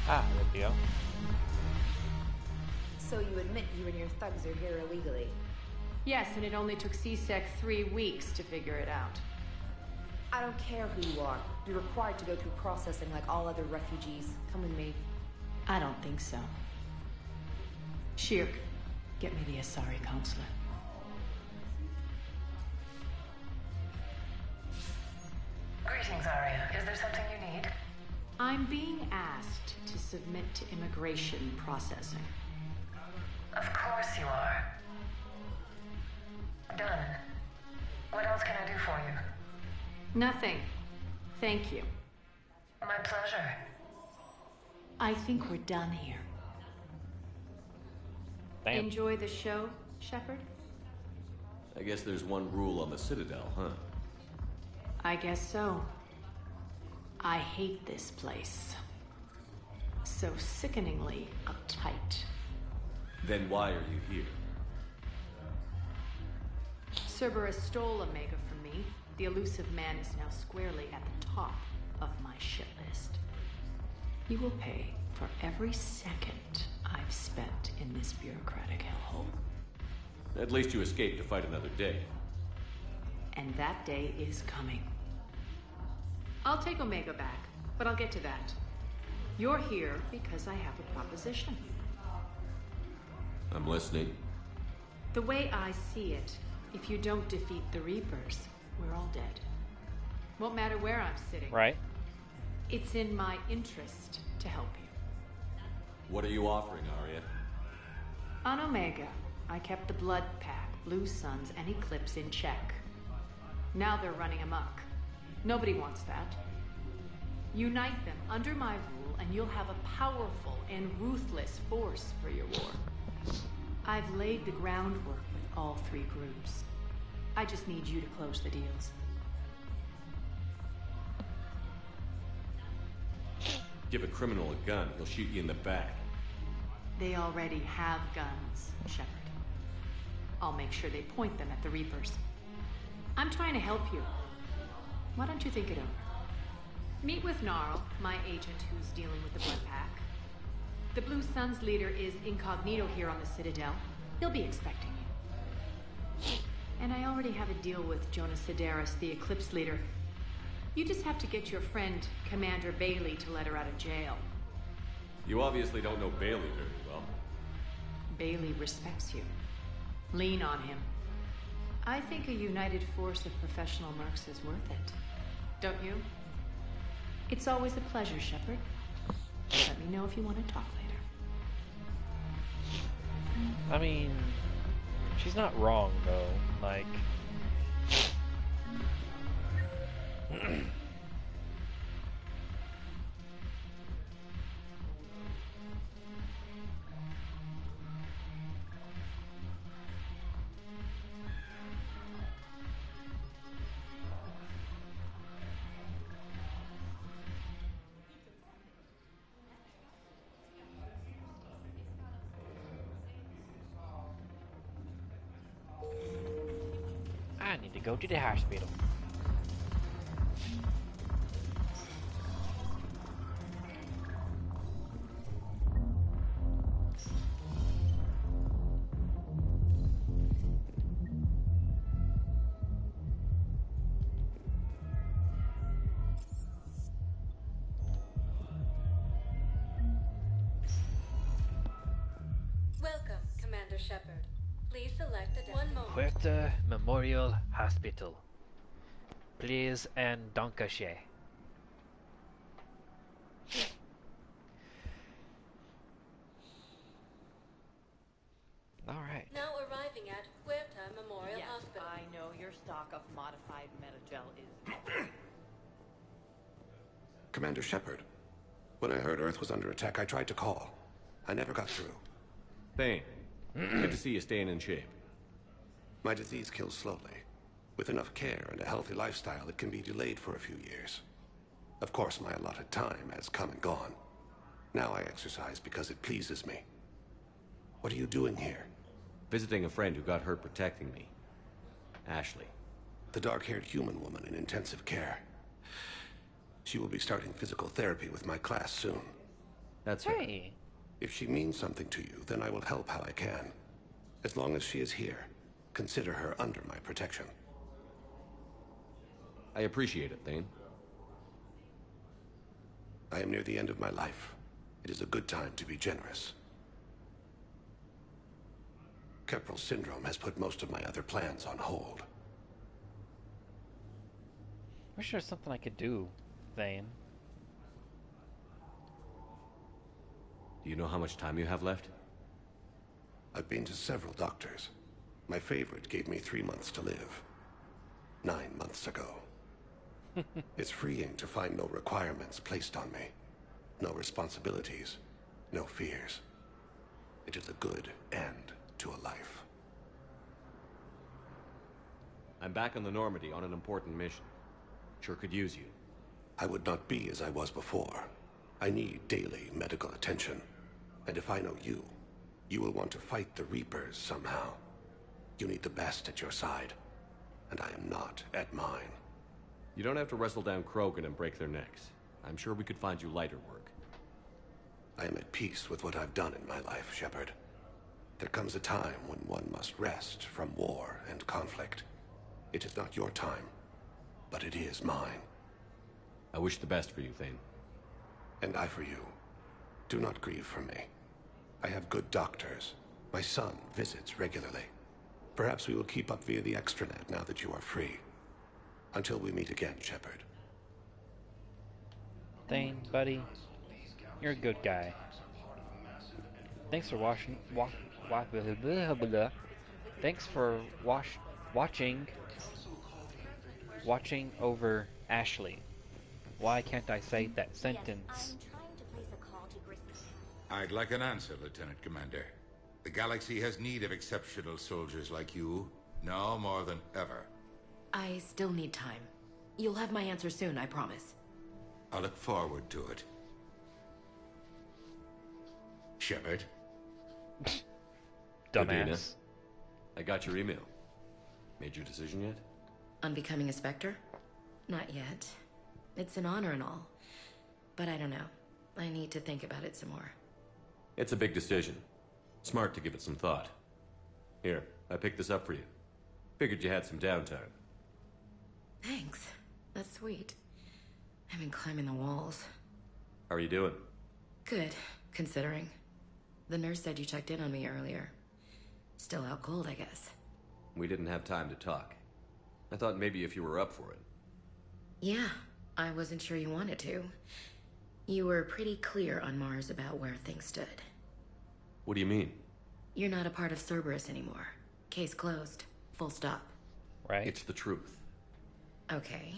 Ah, there we go. So you admit you and your thugs are here illegally? Yes, and it only took CSEC 3 weeks to figure it out. I don't care who you are. You're required to go through processing like all other refugees. Come with me. I don't think so. Shirk, get me the Asari consulate. Greetings, Arya. Is there something you need? I'm being asked to submit to immigration processing. Of course you are. Done. What else can I do for you? Nothing. Thank you. My pleasure. I think we're done here. Damn. Enjoy the show, Shepard? I guess there's one rule on the Citadel, huh? I guess so. I hate this place. So sickeningly uptight. Then why are you here? Cerberus stole Omega from me. The elusive man is now squarely at the top of my shit list. You will pay for every second I've spent in this bureaucratic hellhole. At least you escaped to fight another day. And that day is coming. I'll take Omega back, but I'll get to that. You're here because I have a proposition. I'm listening. The way I see it, if you don't defeat the Reapers, we're all dead. Won't matter where I'm sitting. Right. It's in my interest to help you. What are you offering, Arya? On Omega, I kept the Blood Pack, Blue Suns, and Eclipse in check. Now they're running amok. Nobody wants that. Unite them under my rule, and you'll have a powerful and ruthless force for your war. I've laid the groundwork with all three groups. I just need you to close the deals. Give a criminal a gun, he'll shoot you in the back. They already have guns, Shepard. I'll make sure they point them at the Reapers. I'm trying to help you. Why don't you think it over? Meet with Gnarl, my agent who's dealing with the Blood Pack. The Blue Suns leader is incognito here on the Citadel. He'll be expecting you. And I already have a deal with Jonas Sidaris, the Eclipse leader. You just have to get your friend, Commander Bailey, to let her out of jail. You obviously don't know Bailey very well. Bailey respects you. Lean on him. I think a united force of professional mercs is worth it. Don't you? It's always a pleasure, Shepard. Let me know if you want to talk later. I mean, she's not wrong, though. Like... I need to go to the hospital. Welcome, Commander Shepard. Please select a one moment. Huerta Memorial Hospital. Please and Dankeschön. Alright. Now arriving at Huerta Memorial Hospital. I know your stock of modified metagel is... Commander Shepard, when I heard Earth was under attack, I tried to call. I never got through. Thane, good to see you staying in shape. My disease kills slowly. With enough care and a healthy lifestyle, it can be delayed for a few years. Of course, my allotted time has come and gone. Now I exercise because it pleases me. What are you doing here? Visiting a friend who got hurt protecting me. Ashley. The dark-haired human woman in intensive care. She will be starting physical therapy with my class soon. That's her. Hey. If she means something to you, then I will help how I can. As long as she is here, consider her under my protection. I appreciate it, Thane. I am near the end of my life. It is a good time to be generous. Keppel syndrome has put most of my other plans on hold. I wish there was something I could do, Thane. Do you know how much time you have left? I've been to several doctors. My favorite gave me 3 months to live. 9 months ago. It's freeing to find no requirements placed on me. No responsibilities. No fears. It is a good end to a life. I'm back on the Normandy on an important mission. Sure could use you. I would not be as I was before. I need daily medical attention. And if I know you, you will want to fight the Reapers somehow. You need the best at your side. And I am not at mine. You don't have to wrestle down Krogan and break their necks. I'm sure we could find you lighter work. I am at peace with what I've done in my life, Shepard. There comes a time when one must rest from war and conflict. It is not your time, but it is mine. I wish the best for you, Thane. And I for you. Do not grieve for me. I have good doctors. My son visits regularly. Perhaps we will keep up via the extranet now that you are free. Until we meet again, Shepard. Thane, buddy, you're a good guy. Thanks for Thanks for watching over Ashley. Why can't I say that sentence? I'd like an answer, Lieutenant Commander. The galaxy has need of exceptional soldiers like you, now more than ever. I still need time. You'll have my answer soon, I promise. I look forward to it. Shepard. Dumbass. I got your email. Made your decision yet? On becoming a Spectre? Not yet. It's an honor and all. But I don't know. I need to think about it some more. It's a big decision. Smart to give it some thought. Here, I picked this up for you. Figured you had some downtime. Thanks. That's sweet. I've been climbing the walls. How are you doing? Good, considering. The nurse said you checked in on me earlier. Still out cold, I guess. We didn't have time to talk. I thought maybe if you were up for it. Yeah, I wasn't sure you wanted to. You were pretty clear on Mars about where things stood. What do you mean? You're not a part of Cerberus anymore. Case closed. Full stop. Right. It's the truth. Okay.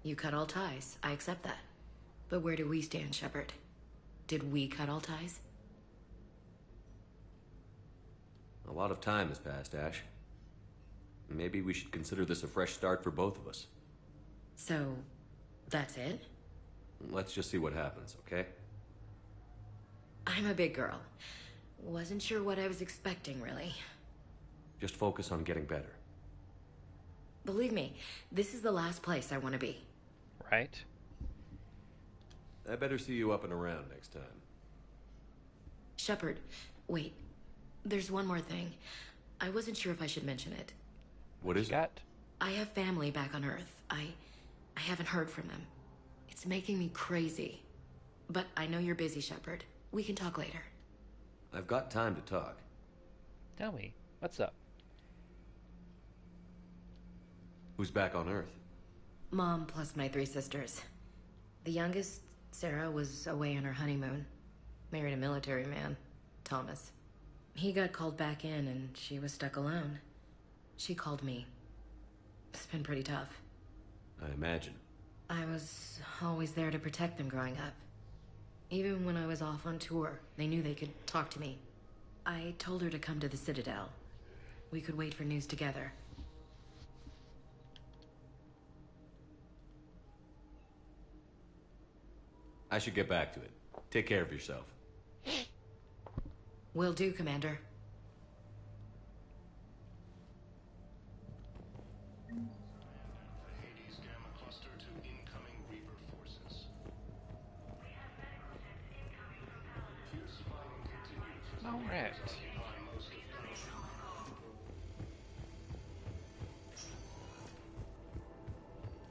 You cut all ties. I accept that. But where do we stand, Shepard? Did we cut all ties? A lot of time has passed, Ash. Maybe we should consider this a fresh start for both of us. So, that's it? Let's just see what happens, okay? I'm a big girl. Wasn't sure what I was expecting, really. Just focus on getting better. Believe me, this is the last place I want to be. Right? I better see you up and around next time. Shepard, wait. There's one more thing. I wasn't sure if I should mention it. What is it? I have family back on Earth. I haven't heard from them. It's making me crazy. But I know you're busy, Shepard. We can talk later. I've got time to talk. Tell me, what's up? Who's back on Earth? Mom plus my 3 sisters. The youngest, Sarah, was away on her honeymoon. Married a military man, Thomas. He got called back in and she was stuck alone. She called me. It's been pretty tough. I imagine. I was always there to protect them growing up. Even when I was off on tour, they knew they could talk to me. I told her to come to the Citadel. We could wait for news together. I should get back to it. Take care of yourself. Will do, Commander. Alright.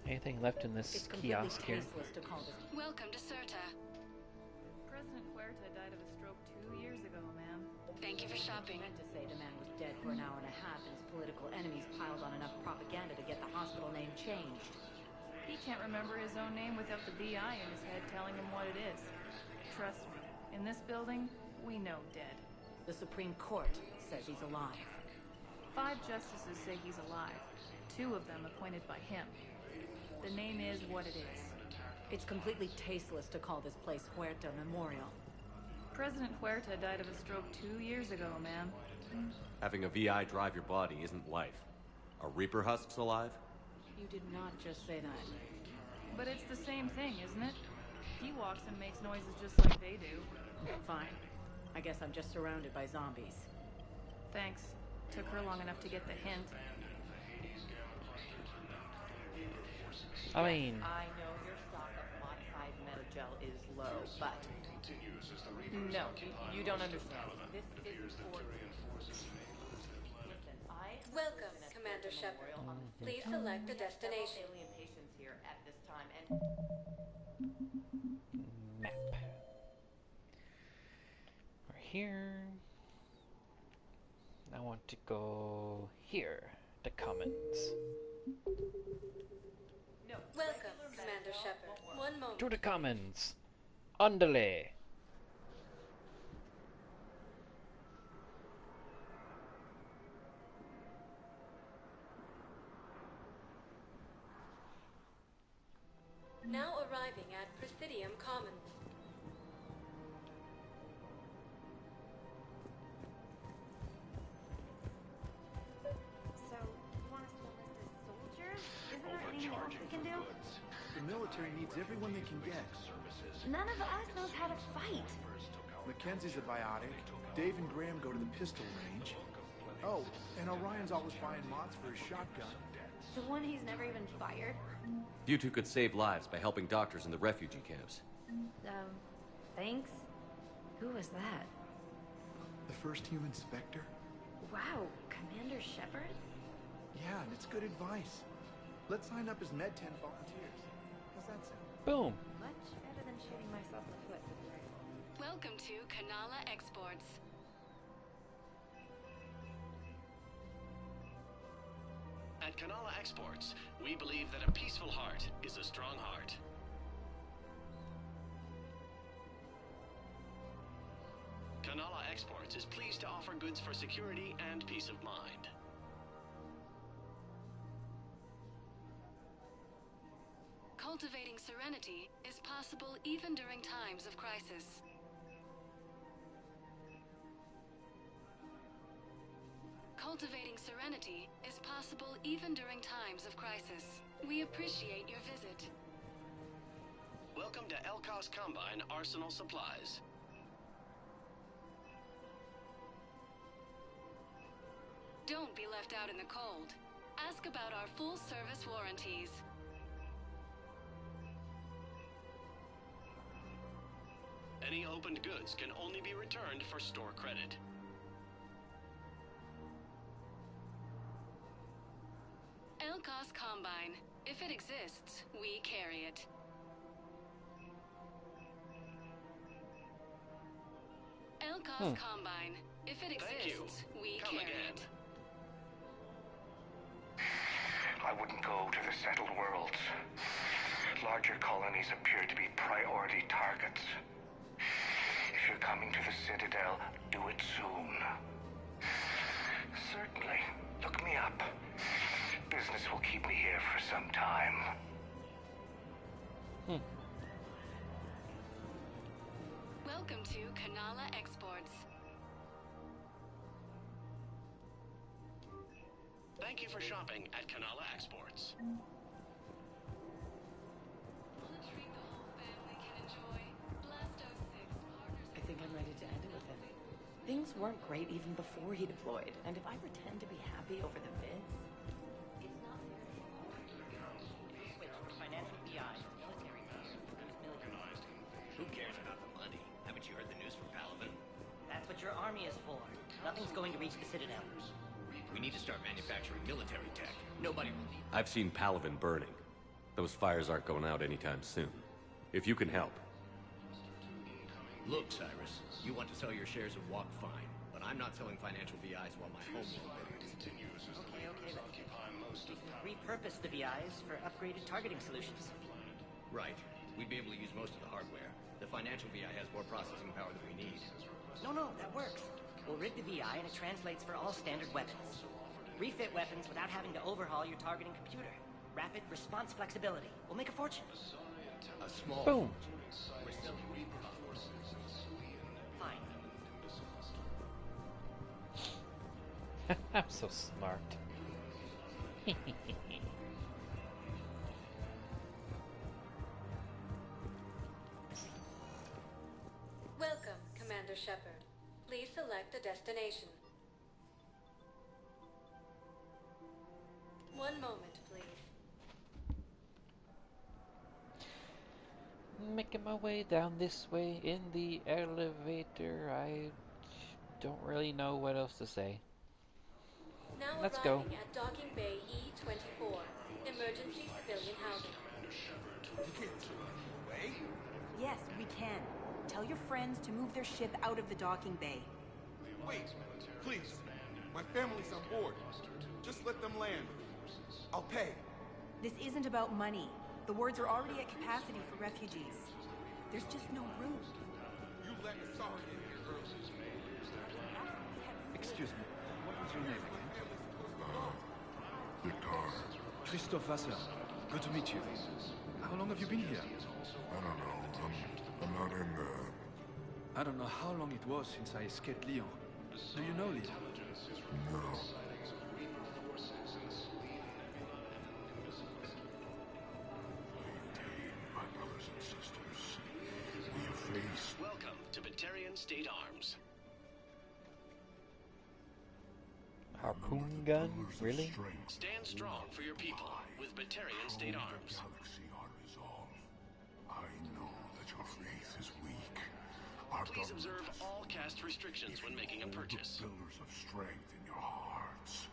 Anything left in this kiosk here? Welcome to Serta. President Huerta shopping. I meant to say the man was dead for an hour and a half and his political enemies piled on enough propaganda to get the hospital name changed. He can't remember his own name without the BI in his head telling him what it is. Trust me, in this building, we know dead. The Supreme Court says he's alive. 5 justices say he's alive. 2 of them appointed by him. The name is what it is. It's completely tasteless to call this place Huerta Memorial. President Huerta died of a stroke 2 years ago, ma'am. Having a VI drive your body isn't life. Are Reaper husks alive? You did not just say that. But it's the same thing, isn't it? He walks and makes noises just like they do. Fine. I guess I'm just surrounded by zombies. Thanks. Took her long enough to get the hint. I mean... I know your stock of modified Metagel is low, but... No, you don't understand. This is for... Listen, Welcome, Commander Shepard. Please select a destination. Alien patients here at this time, and... Map. We're here. I want to go here. The Commons. Welcome, Commander Shepard. One moment. To the Commons. Underlay. Now arriving at Presidium Commons. So, you want us to enlist as soldiers? Isn't there anything else we can do? The military needs everyone they can get. None of us knows how to fight. Mackenzie's a biotic. Dave and Graham go to the pistol range. Oh, and Orion's always buying mods for his shotgun. The one he's never even fired? You two could save lives by helping doctors in the refugee camps. Thanks? Who was that? The first human Spectre? Wow, Commander Shepard? Yeah, and it's good advice. Let's sign up as Med-10 volunteers. How's that sound? Boom. Much better than shooting myself in the foot. Welcome to Kanala Exports. At Kanala Exports, we believe that a peaceful heart is a strong heart. Kanala Exports is pleased to offer goods for security and peace of mind. Cultivating serenity is possible even during times of crisis. Cultivating serenity is possible even during times of crisis. We appreciate your visit. Welcome to Elkos Combine Arsenal Supplies. Don't be left out in the cold. Ask about our full-service warranties. Any opened goods can only be returned for store credit. Elkos Combine. If it exists, we carry it. Elkos Combine. If it exists, we carry it. I wouldn't go to the settled worlds. Larger colonies appear to be priority targets. If you're coming to the Citadel, do it soon. Certainly. Look me up. Business will keep me here for some time. Welcome to Kanala Exports. Thank you for shopping at Kanala Exports. I think I'm ready to end it with him. Things weren't great even before he deployed, and if I pretend to be happy over the vids, it's not fair to switch from financial BI to military Who cares about the money? Haven't you heard the news from Paladin? That's what your army is for. Nothing's going to reach the Citadel. We need to start manufacturing military tech. Nobody will need. I've seen Paladin burning. Those fires aren't going out anytime soon. If you can help. Look, Cyrus, you want to sell your shares of Walk Fine, but but I'm not selling financial VIs while my home won't burns. Okay, but you can repurpose the VIs for upgraded targeting solutions. Right. We'd be able to use most of the hardware. The financial VI has more processing power than we need. No, that works. We'll rig the VI and it translates for all standard weapons. Refit weapons without having to overhaul your targeting computer. Rapid response flexibility. We'll make a fortune. A small boom. We're selling Reaper forces. Fine. I'm so smart. Welcome, Commander Shepard. Please select a destination. One moment, please. Making my way down this way in the elevator. I don't really know what else to say. Now Let's go. arriving at Docking Bay E-24, emergency civilian housing. Yes, we can. Tell your friends to move their ship out of the docking bay. Wait, please. My family's on board. Just let them land. I'll pay. This isn't about money. The wards are already at capacity for refugees. There's just no room. You let Asari in here early. Excuse me, what was your name again? Victor. Christophe Vasseur. Good to meet you. How long have you been here? I don't know. I'm not in the... I don't know how long it was since I escaped Lyon. Do you know Lyon? No. My brothers and sisters, we have faced... Welcome to Batarian State Arms. Harpoon gun? Really? Stand strong for your people with Batarian State Arms. Galaxy are resolved. I know that your faith is weak. Our Please observe all caste restrictions when making a purchase. Pillars of strength in your hearts.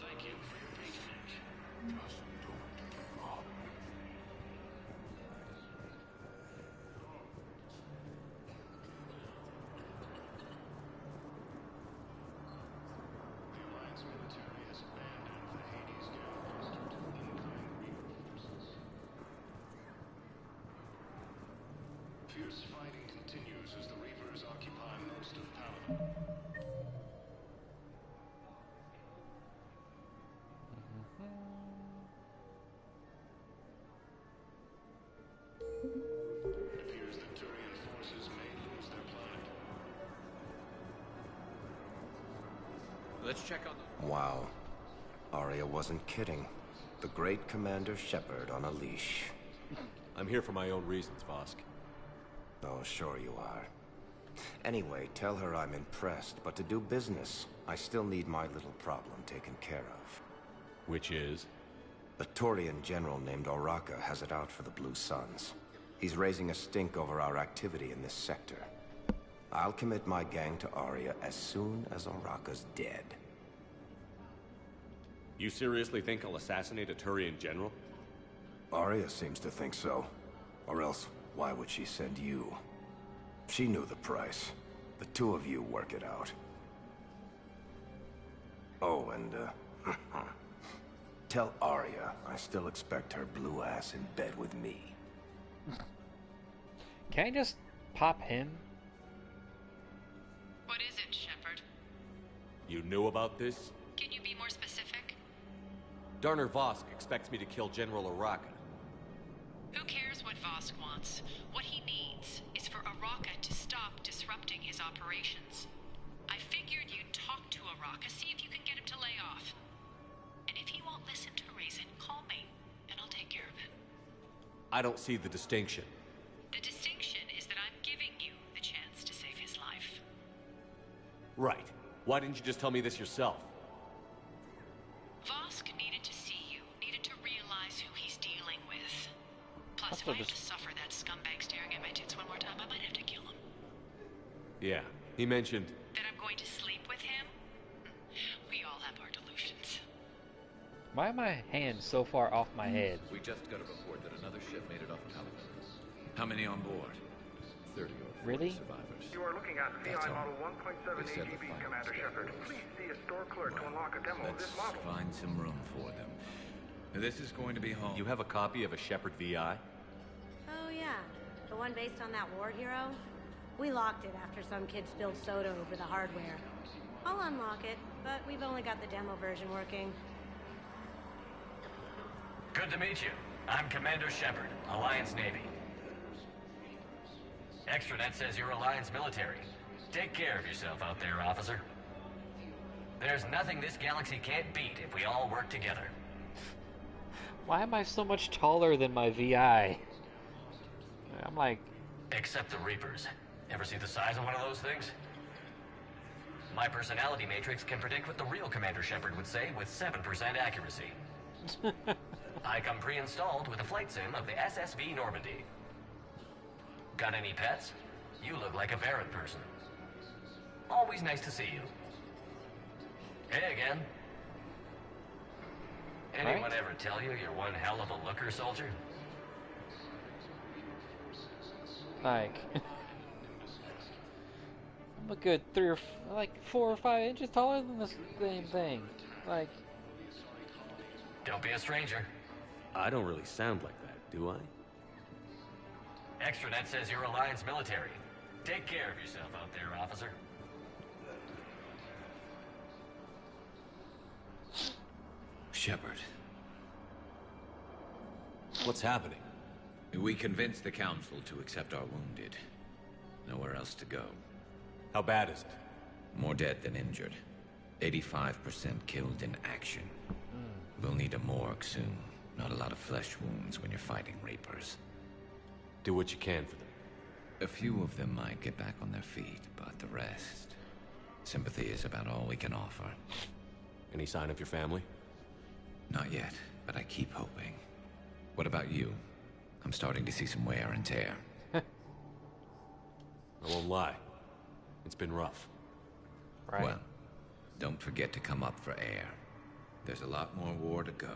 Thank you for your patronage. Just don't give up. Fierce fighting continues as the Reapers occupy most of Paladin. It appears that Turian forces may lose their planet. Let's check on the... Wow. Aria wasn't kidding. The great Commander Shepard on a leash. I'm here for my own reasons, Vosk. Oh, sure you are. Anyway, tell her I'm impressed, but to do business, I still need my little problem taken care of. Which is? A Turian general named Oraka has it out for the Blue Suns. He's raising a stink over our activity in this sector. I'll commit my gang to Aria as soon as Oraka's dead. You seriously think I'll assassinate a Turian general? Aria seems to think so. Or else, why would she send you? She knew the price. The two of you work it out. Oh, and, tell Aria I still expect her blue ass in bed with me. Can I just pop him? What is it, Shepard? You knew about this? Can you be more specific? Darner Vosk expects me to kill General Oraka. Who cares what Vosk wants? What he needs is for Oraka to stop disrupting his operations. I figured you'd talk to Oraka, see if you can get him to lay off. And if he won't listen to reason, call me, and I'll take care of it. I don't see the distinction. The distinction is that I'm giving you the chance to save his life. Right. Why didn't you just tell me this yourself? Vosk needed to see you, needed to realize who he's dealing with. Plus, if I have to suffer that scumbag staring at my tits one more time, I might have to kill him. Yeah, he mentioned... That I'm going to sleep with him? We all have our delusions. Why are my hands so far off my head? We just got a report that another ship made it off Caliban. How many on board? 30 or 40 Really? survivors. You are looking at That's CI all. Model 1.7 They said the AGB, final Commander step Shepard. was- Please see a store clerk to unlock a demo of Let's this model. find some room for them. This is going to be home. You have a copy of a Shepard VI? Oh, yeah. The one based on that war hero? We locked it after some kid spilled soda over the hardware. I'll unlock it, but we've only got the demo version working. Good to meet you. I'm Commander Shepard, Alliance Navy. Extranet says you're Alliance military. Take care of yourself out there, officer. There's nothing this galaxy can't beat if we all work together. Why am I so much taller than my VI? I'm like... Except the Reapers. Ever see the size of one of those things? My personality matrix can predict what the real Commander Shepard would say with 7% accuracy. I come pre-installed with a flight sim of the SSV Normandy. Got any pets? You look like a Varrant person. Always nice to see you. Hey again. Anyone ever tell you you're one hell of a looker, soldier? Like... I'm a good 4 or 5 inches taller than this same thing. Like... Don't be a stranger. I don't really sound like that, do I? Extranet says you're Alliance military. Take care of yourself out there, officer. Shepard. What's happening? We convinced the Council to accept our wounded. Nowhere else to go. How bad is it? More dead than injured. 85% killed in action. We'll need a morgue soon. Not a lot of flesh wounds when you're fighting Reapers. Do what you can for them. A few of them might get back on their feet, but the rest... Sympathy is about all we can offer. Any sign of your family? Not yet, but I keep hoping. What about you? I'm starting to see some wear and tear. I won't lie. It's been rough. Right. Well, don't forget to come up for air. There's a lot more war to go.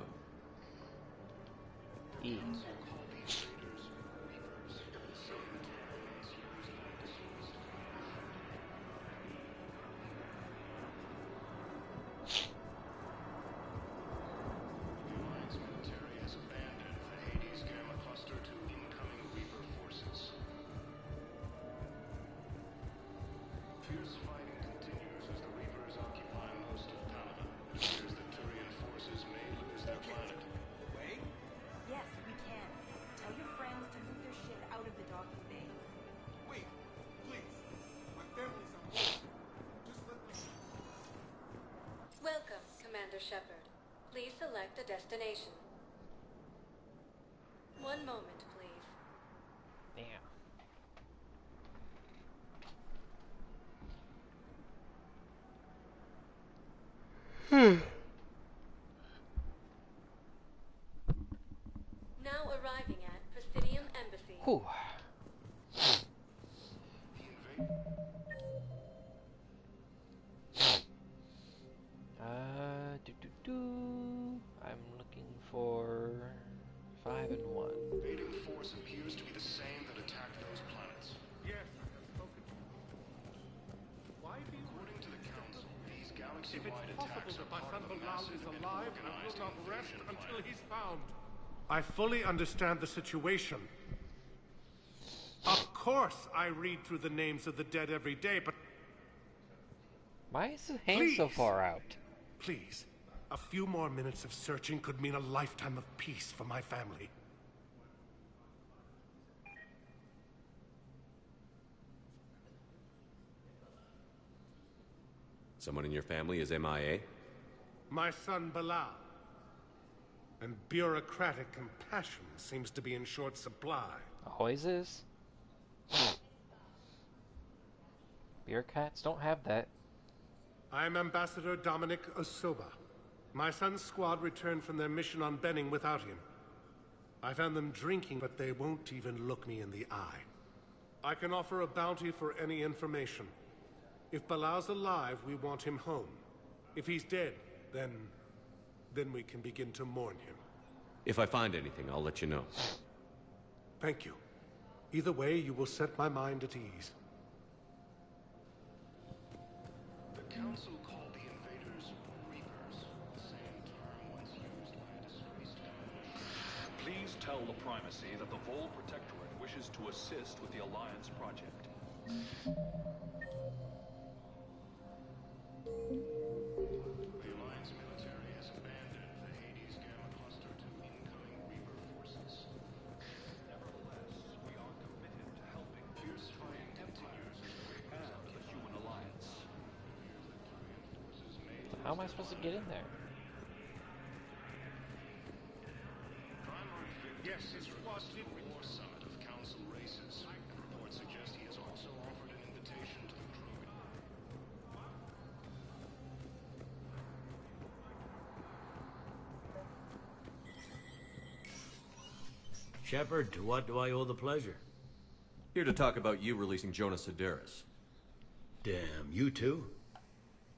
Welcome, Commander Shepard. Please select a destination. One moment, please. Damn. Now arriving at Presidium Embassy. Whew. I'm looking for 5 and 1. Invading force appears to be the same that attacked those planets. Yes, I have spoken. Why do you... According to the Council, these galaxy-wide If it's attacks possible are that my part son of a Bilal massive is and alive, I organized will not rest invasion of until Planet. he's found. I fully understand the situation. Of course I read through the names of the dead every day, but... Why is his hand so far out? Please, a few more minutes of searching could mean a lifetime of peace for my family. Someone in your family is MIA? My son Bilal. And bureaucratic compassion seems to be in short supply. Always is. Bureaucrats don't have that. I'm Ambassador Dominic Osoba. My son's squad returned from their mission on Benning without him. I found them drinking, but they won't even look me in the eye. I can offer a bounty for any information. If Bilal's alive, we want him home. If he's dead, then we can begin to mourn him. If I find anything, I'll let you know. Thank you. Either way, you will set my mind at ease. The Council called the invaders Reapers, the same term once used by a disgraced commander. Please tell the Primacy that the Vol Protectorate wishes to assist with the Alliance project. The Alliance military has abandoned the Hades Gamma Cluster to incoming Reaper forces. Nevertheless, we are committed to helping Fierce fighting continues and the Human Alliance. How am I supposed to get in there? Yes, it's requested war summit of Council races. And reports suggest he has also offered an invitation to the crew. Shepard, to what do I owe the pleasure? Here to talk about you releasing Jonas Sederis. Damn, you too?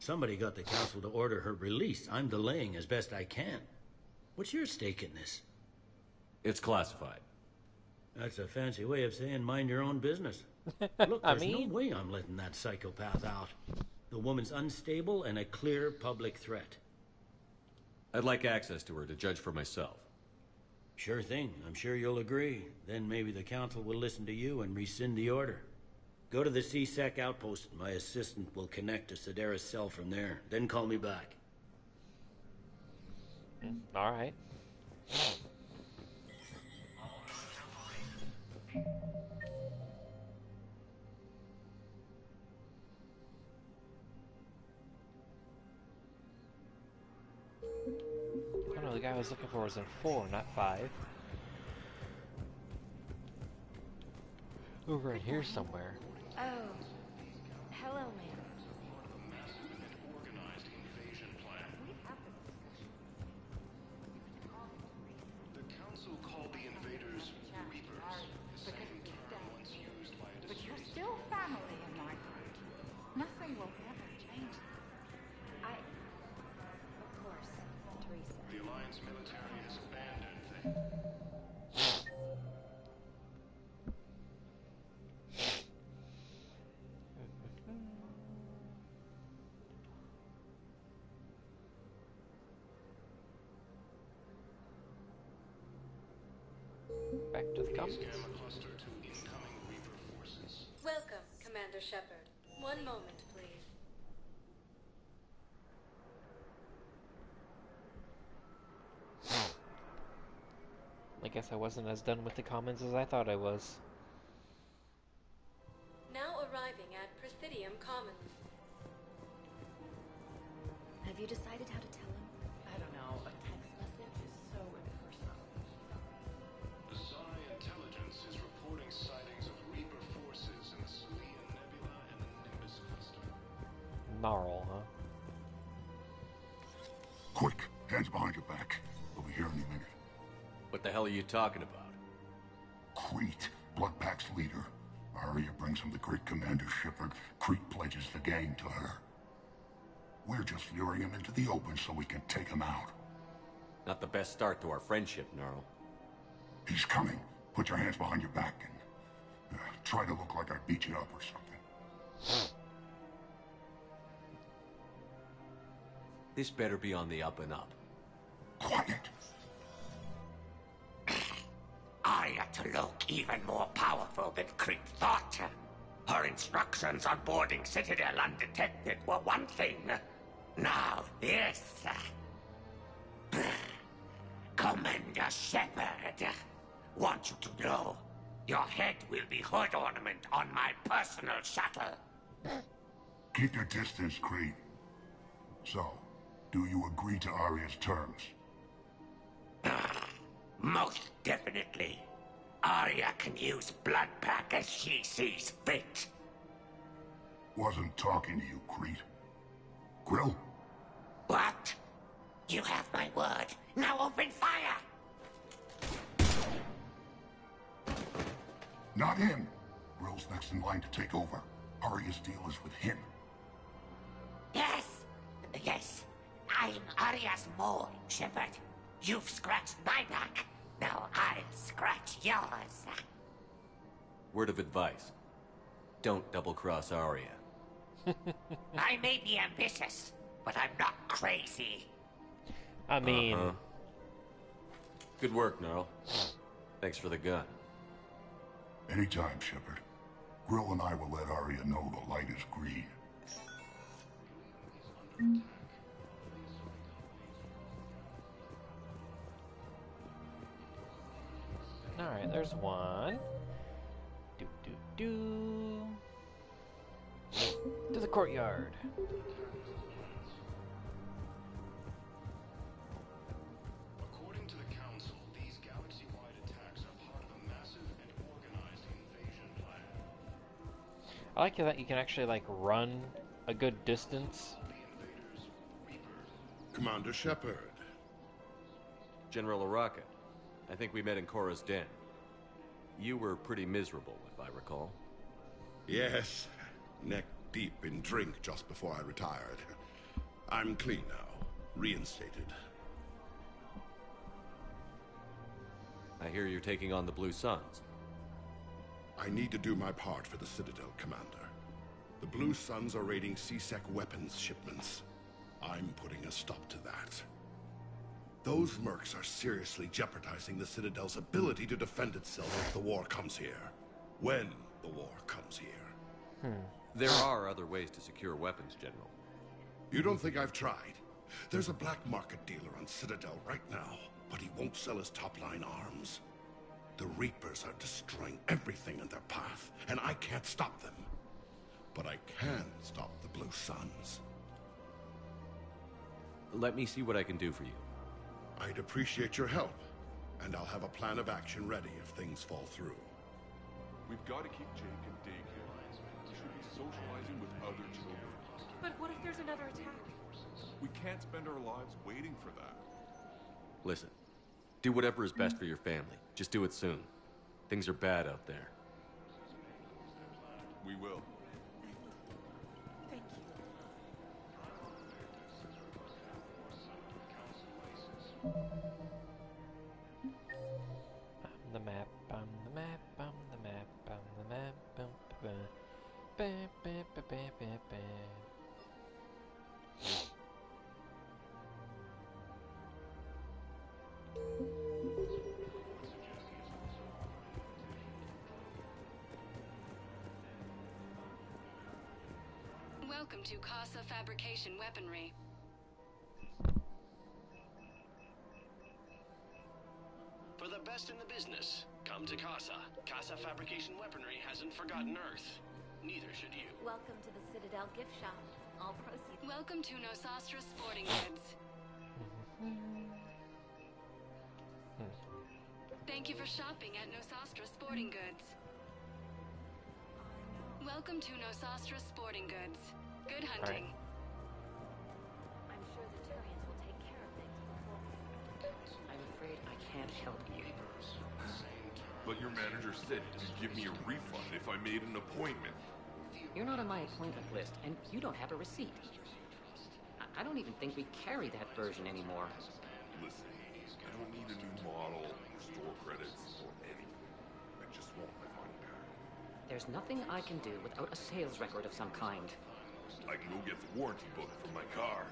Somebody got the Council to order her release. I'm delaying as best I can. What's your stake in this? It's classified. That's a fancy way of saying mind your own business. Look, there's no way I'm letting that psychopath out. The woman's unstable and a clear public threat. I'd like access to her to judge for myself. Sure thing. I'm sure you'll agree. Then maybe the Council will listen to you and rescind the order. Go to the C-Sec outpost. My assistant will connect to Sederis' cell from there. Then call me back. All right. Oh no, the guy I was looking for was in 4, not 5. Over in here somewhere. Oh. Hello, ma'am. Organized invasion plan. The Council called the invaders Reapers, the same term once used by a But you're disgraced still family in my heart. Nothing will ever change that. Of course, Teresa. The Alliance military has abandoned the... Back to the comments. Gamma cluster to incoming Reaper forces. Welcome, Commander Shepard. One moment, please. I guess I wasn't as done with the comments as I thought I was. Now arriving at Presidium Commons. Have you decided how to tell him? I don't know. A text message is so impersonal. Psi Intelligence is reporting sightings of Reaper forces in the Salian Nebula and the Nimbus cluster. Gnarl, huh? Quick, hands behind your back. We'll be here any minute. What the hell are you talking about? Crete, Bloodpack's leader. Arya brings him the great Commander Shepard. Crete pledges the gang to her. We're just luring him into the open so we can take him out. Not the best start to our friendship, Gnarl. He's coming. Put your hands behind your back and try to look like I beat you up or something. This better be on the up and up. Quiet. Arya to look even more powerful than Crete thought. Her instructions on boarding Citadel undetected were one thing. Now this. Commander Shepard, want you to know, your head will be hood ornament on my personal shuttle. Keep your distance, Crete. So, do you agree to Arya's terms? Most definitely. Arya can use Bloodpack as she sees fit. Wasn't talking to you, Crete. Grill? What? You have my word. Now open fire! Not him. Grill's next in line to take over. Arya's deal is with him. Yes. Yes. I'm Arya's mole, Shepard. You've scratched my back. Now I'll scratch yours. Word of advice. Don't double-cross Arya. I may be ambitious, but I'm not crazy. I mean... Good work, Gnarl. Thanks for the gun. Anytime, Shepard. Grill and I will let Arya know the light is green. Alright, there's one. To the courtyard. According to the Council, these galaxy-wide attacks are part of a massive and organized invasion plan. I like that you can actually, like, run a good distance. Commander Shepard. General Araka. I think we met in Korra's den. You were pretty miserable, if I recall. Yes. Neck deep in drink just before I retired. I'm clean now. Reinstated. I hear you're taking on the Blue Suns. I need to do my part for the Citadel, Commander. The Blue Suns are raiding C-Sec weapons shipments. I'm putting a stop to that. Those mercs are seriously jeopardizing the Citadel's ability to defend itself if the war comes here. When the war comes here. There are other ways to secure weapons, General. You don't think I've tried? There's a black market dealer on Citadel right now, but he won't sell his top-line arms. The Reapers are destroying everything in their path, and I can't stop them. But I can stop the Blue Suns. Let me see what I can do for you. I'd appreciate your help, and I'll have a plan of action ready if things fall through. We've got to keep Jake in daycare. We should be socializing with other children. But what if there's another attack? We can't spend our lives waiting for that. Listen, do whatever is best for your family. Just do it soon. Things are bad out there. We will. Thank you. I'm the map, I'm the map, I'm the map, I'm the map, bum, ba, ba, ba, ba, ba, ba, ba. Welcome to Casa Fabrication Weaponry. For the best in the business, come to Casa. Casa Fabrication Weaponry hasn't forgotten Earth. Neither should you. Welcome to the Citadel gift shop. All proceeds. Welcome to Nosastra Sporting Goods. Thank you for shopping at Nosastra Sporting Goods. Welcome to Nosastra Sporting Goods. Good hunting. I'm sure the Turians will take care of things before. I'm afraid I can't help you. But your manager said you'd give me a refund if I made an appointment. You're not on my appointment list, and you don't have a receipt. I don't even think we carry that version anymore. Listen, I don't need a new model, or store credits, or anything. I just want my money back. There's nothing I can do without a sales record of some kind. I can go get the warranty book from my car.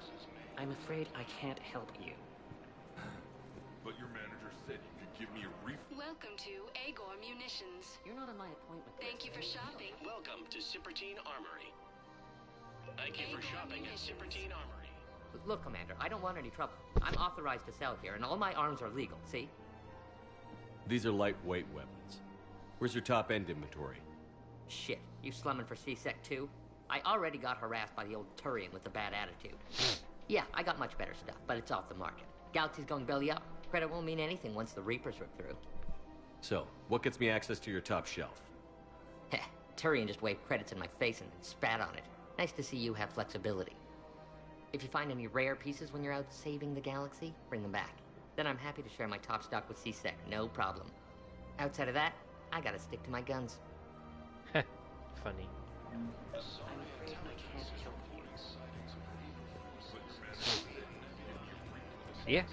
I'm afraid I can't help you. But your manager said you could give me a refund. Welcome to Agor Munitions. You're not on my appointment list. Thank you for shopping. Welcome to Sippertine Armory. Thank you for shopping at Sippertine Armory. Look, Commander, I don't want any trouble. I'm authorized to sell here, and all my arms are legal, see? These are lightweight weapons. Where's your top-end inventory? Shit, you slumming for C-Sec too? I already got harassed by the old Turian with a bad attitude. Yeah, I got much better stuff, but it's off the market. Galaxy's going belly up. Credit won't mean anything once the Reapers rip through. So, what gets me access to your top shelf? Heh, Turian just waved credits in my face and then spat on it. Nice to see you have flexibility. If you find any rare pieces when you're out saving the galaxy, bring them back. Then I'm happy to share my top stock with C-Sec, no problem. Outside of that, I gotta stick to my guns. Funny. I'm afraid I can't help you. Yeah.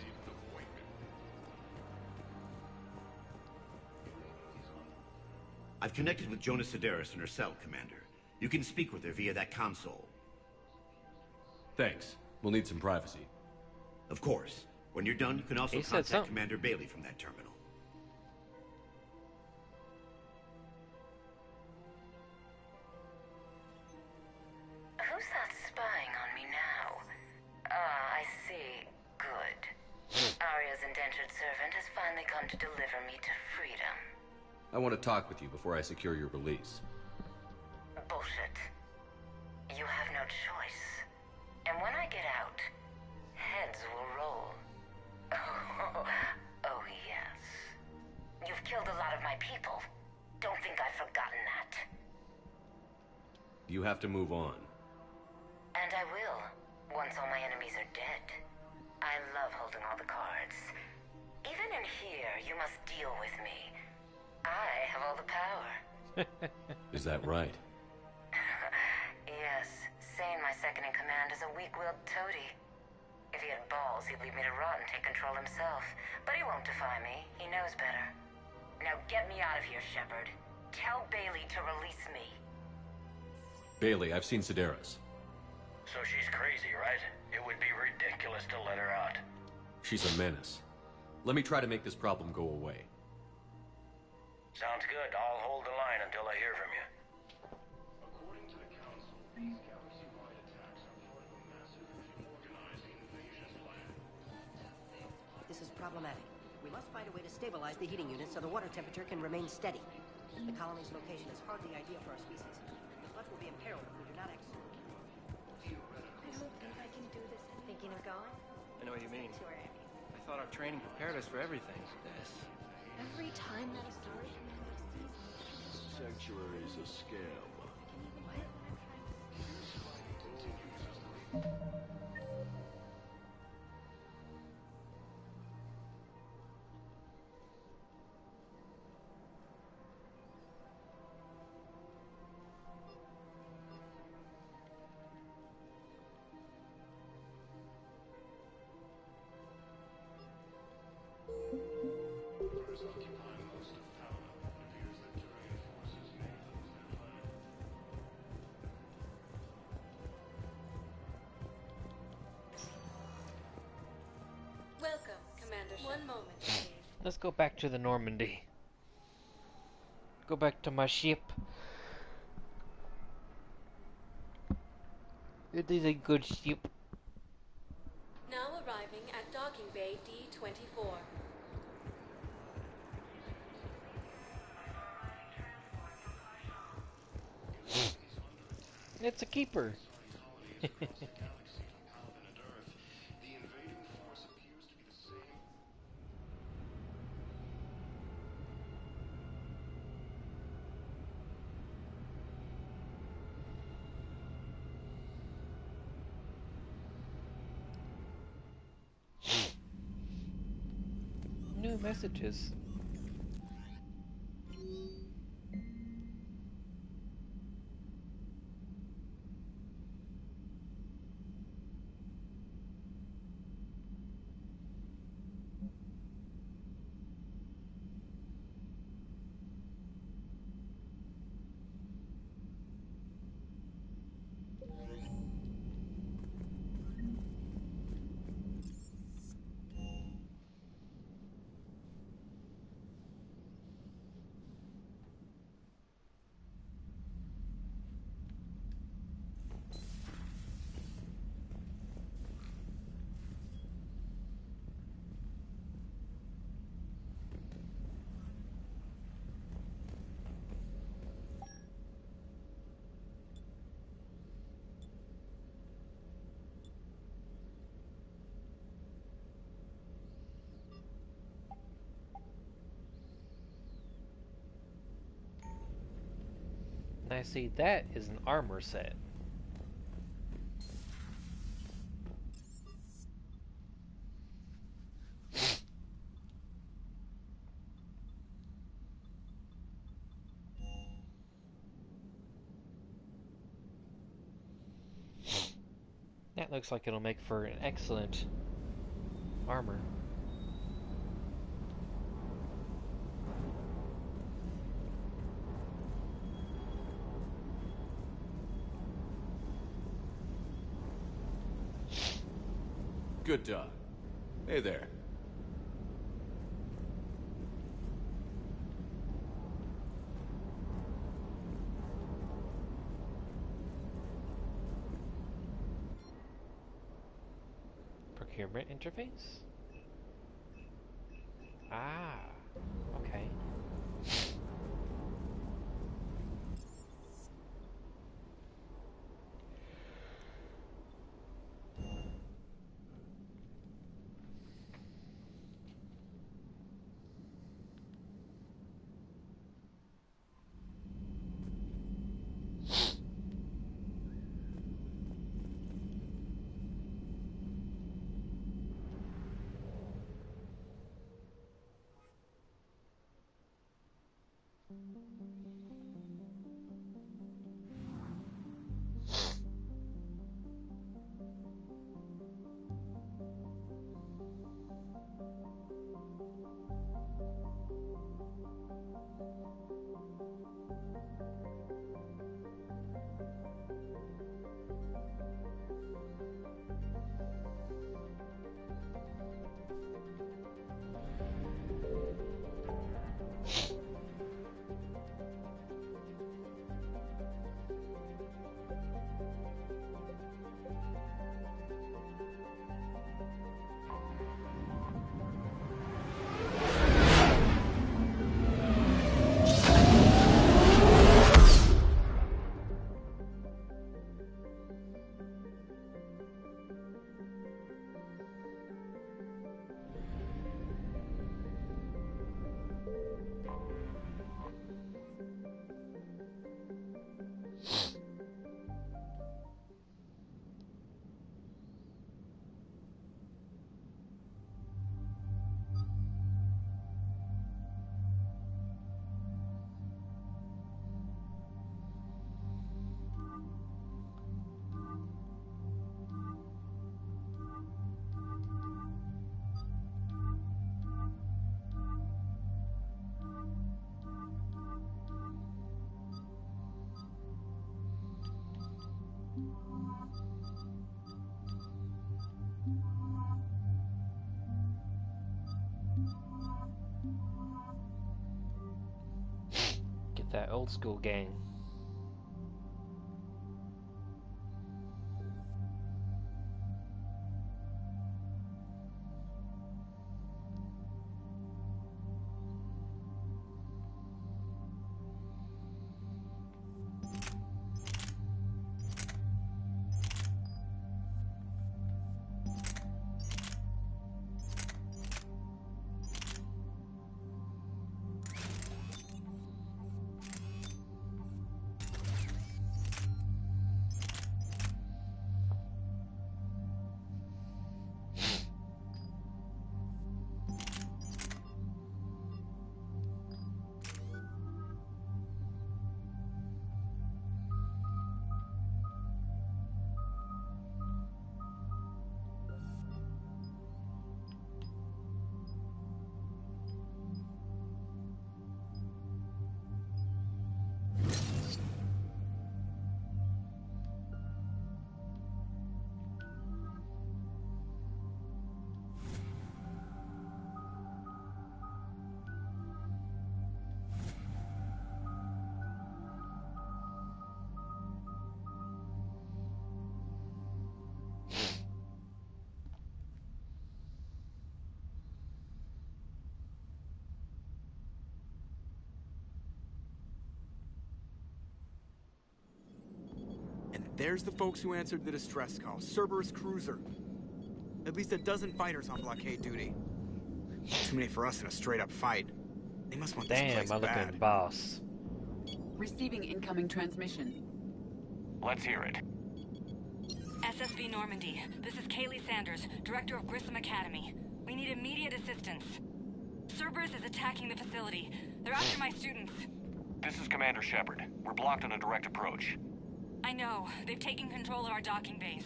I've connected with Jonas Sedaris in her cell, Commander. You can speak with her via that console. Thanks. We'll need some privacy. Of course. When you're done, you can also contact Commander Bailey from that terminal. Who's that spying on me now? Ah, I see. Good. Arya's indentured servant has finally come to deliver me to freedom. I want to talk with you before I secure your release. Bullshit. You have no choice. And when I get out, heads will roll. Oh, yes. You've killed a lot of my people. Don't think I've forgotten that. You have to move on. And I will, once all my enemies are dead. I love holding all the cards. Even in here, you must deal with me. I have all the power. Is that right? Yes, Sane, my second-in-command, is a weak-willed toady. If he had balls, he'd leave me to rot and take control himself. But he won't defy me. He knows better. Now get me out of here, Shepard. Tell Bailey to release me. Bailey, I've seen Sedaris. So she's crazy, right? It would be ridiculous to let her out. She's a menace. Let me try to make this problem go away. Sounds good. I'll hold the line until I hear from you. According to the Council, these galaxy-wide attacks are part of a massive, organized invasion plan. This is problematic. We must find a way to stabilize the heating unit so the water temperature can remain steady. The colony's location is hardly ideal for our species. Much will be imperiled if we do not execute. I don't think I can do this. Thinking of going? I know what you mean. I thought our training prepared us for everything. Every time that a story... Sanctuary's a scam. Welcome, Commander. One moment, please. Let's go back to the Normandy. Go back to my ship. It is a good ship. Now arriving at Docking Bay D-24. It's a keeper. New messages. I see that is an armor set. That looks like it'll make for an excellent armor. Good dog. Hey there. Procurement interface? Ah, okay. Get that old school gang. There's the folks who answered the distress call. Cerberus cruiser. At least a dozen fighters on blockade duty. Too many for us in a straight-up fight. They must want this place Damn, I look bad. at the boss. Receiving incoming transmission. Let's hear it. SSV Normandy, this is Kaylee Sanders, Director of Grissom Academy. We need immediate assistance. Cerberus is attacking the facility. They're after my students. This is Commander Shepard. We're blocked on a direct approach. I know. They've taken control of our docking base.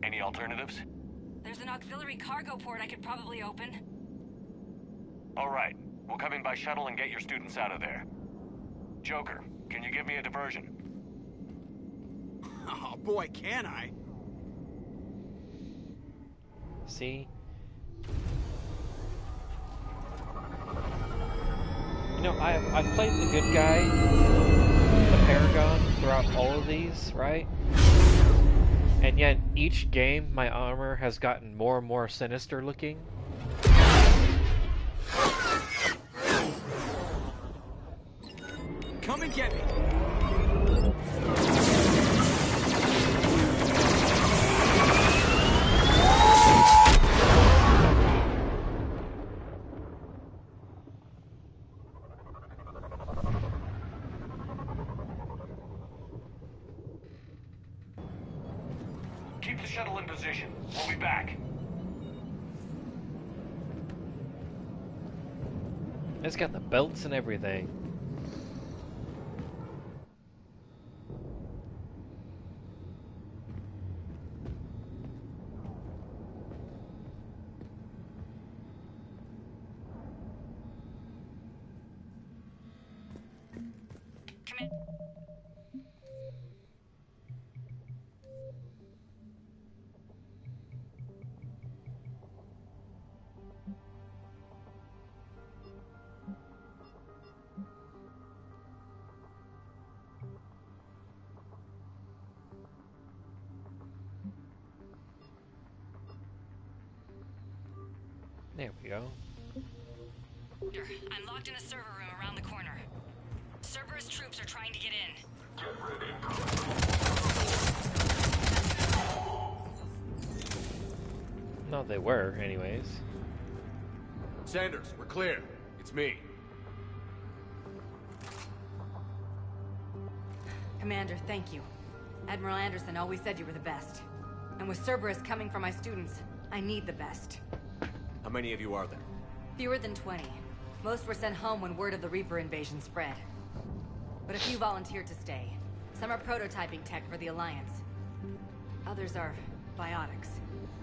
Any alternatives? There's an auxiliary cargo port I could probably open. All right. We'll come in by shuttle and get your students out of there. Joker, can you give me a diversion? Oh boy, can I? See? You know, I've played the good guy, the Paragon, throughout all of these, right? And yet, each game, my armor has gotten more and more sinister looking. Come and get me! Keep the shuttle in position. We'll be back. It's got the belts and everything. There we go. I'm locked in a server room around the corner. Cerberus troops are trying to get in. No, they were, anyways. Sanders, we're clear. It's me. Commander, thank you. Admiral Anderson always said you were the best. And with Cerberus coming for my students, I need the best. How many of you are there? Fewer than 20. Most were sent home when word of the Reaper invasion spread. But a few volunteered to stay. Some are prototyping tech for the Alliance. Others are biotics.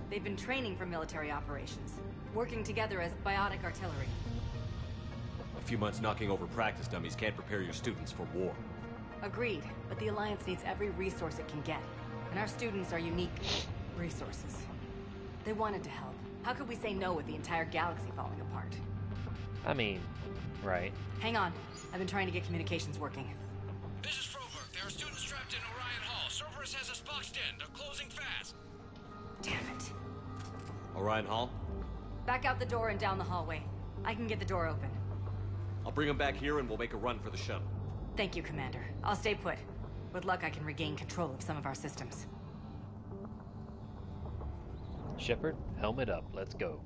They've been training for military operations, working together as biotic artillery. A few months knocking over practice dummies can't prepare your students for war. Agreed, but the Alliance needs every resource it can get. And our students are unique resources. They wanted to help. How could we say no with the entire galaxy falling apart? I mean, right. Hang on. I've been trying to get communications working. This is Froberg. There are students trapped in Orion Hall. Cerberus has us boxed in. They're closing fast. Damn it. Orion Hall? Back out the door and down the hallway. I can get the door open. I'll bring them back here and we'll make a run for the shuttle. Thank you, Commander. I'll stay put. With luck, I can regain control of some of our systems. Shepard, helmet up. Let's go.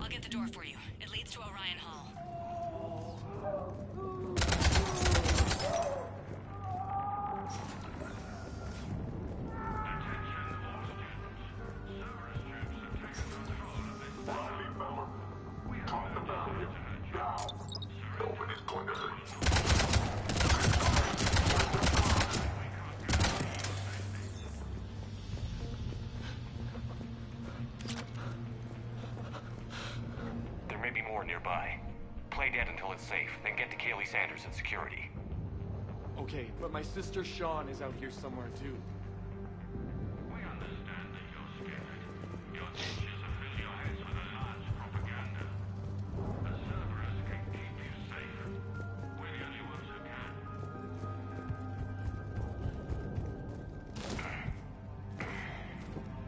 I'll get the door for you. It leads to Orion Hall. There may be more nearby. Play dead until it's safe, then get to Kaylee Sanders in security. Okay, but my sister Sean is out here somewhere too. We understand that you're scared. Your teachers have filled your heads with a large propaganda. But Cerberus can keep you safe. We're the only ones who can.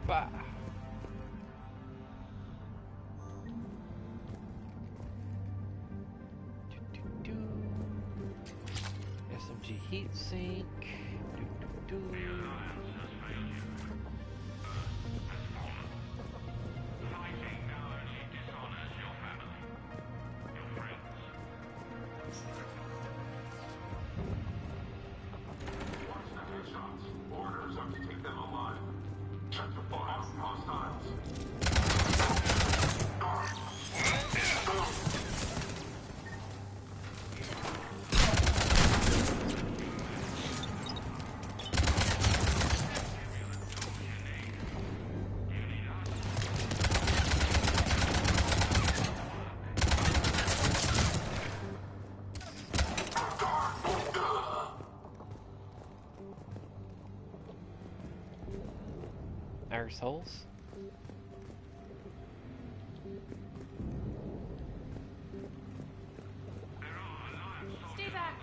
Bah. SMG heatsink. Fighting now only dishonors your family, your friends. Watch the headshots. Orders are to take them alive. Check the fire from hostiles. souls. Stay back.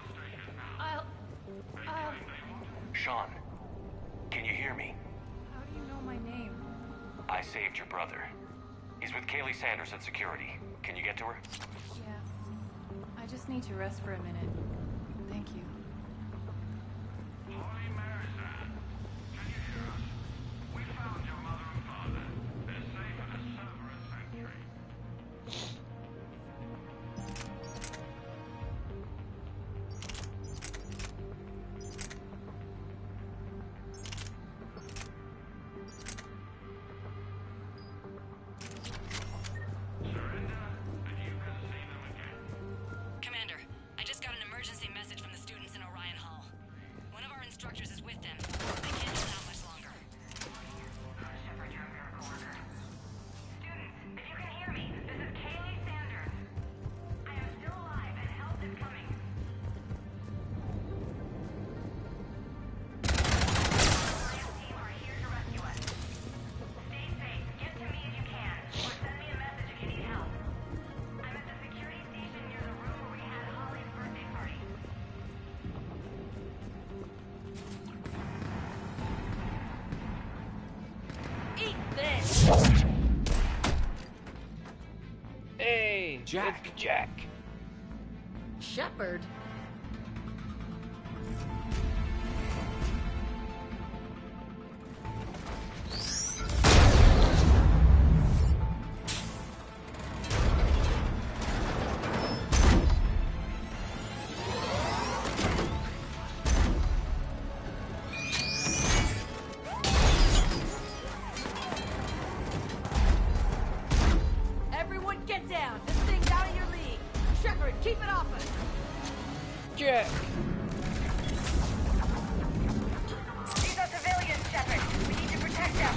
I'll... Sean, can you hear me? How do you know my name? I saved your brother. He's with Kaylee Sanders at security. Can you get to her? Yeah. I just need to rest for a minute. Thank you. Holy Mary, Sam. Can you hear us? We found your mother and father. They're safe at a Cerberus sanctuary. Commander, I just got an emergency message from the students in Orion Hall. One of our instructors is with them. They can't hold out much longer. Shepard, you're a miracle worker. Students, if you can hear me, this is Kaylee Sanders. I am still alive and help is coming. Alliance team are here to rescue us. Stay safe, get to me if you can, or send me a message if you need help. I'm at the security station near the room where we had Holly's birthday party. Eat this! Hey, Jack. it's Jack. Shepard? Everyone get down! This thing's out of your league! Shepard, keep it off us! Jack. These are civilians, Shepard. We need to protect them.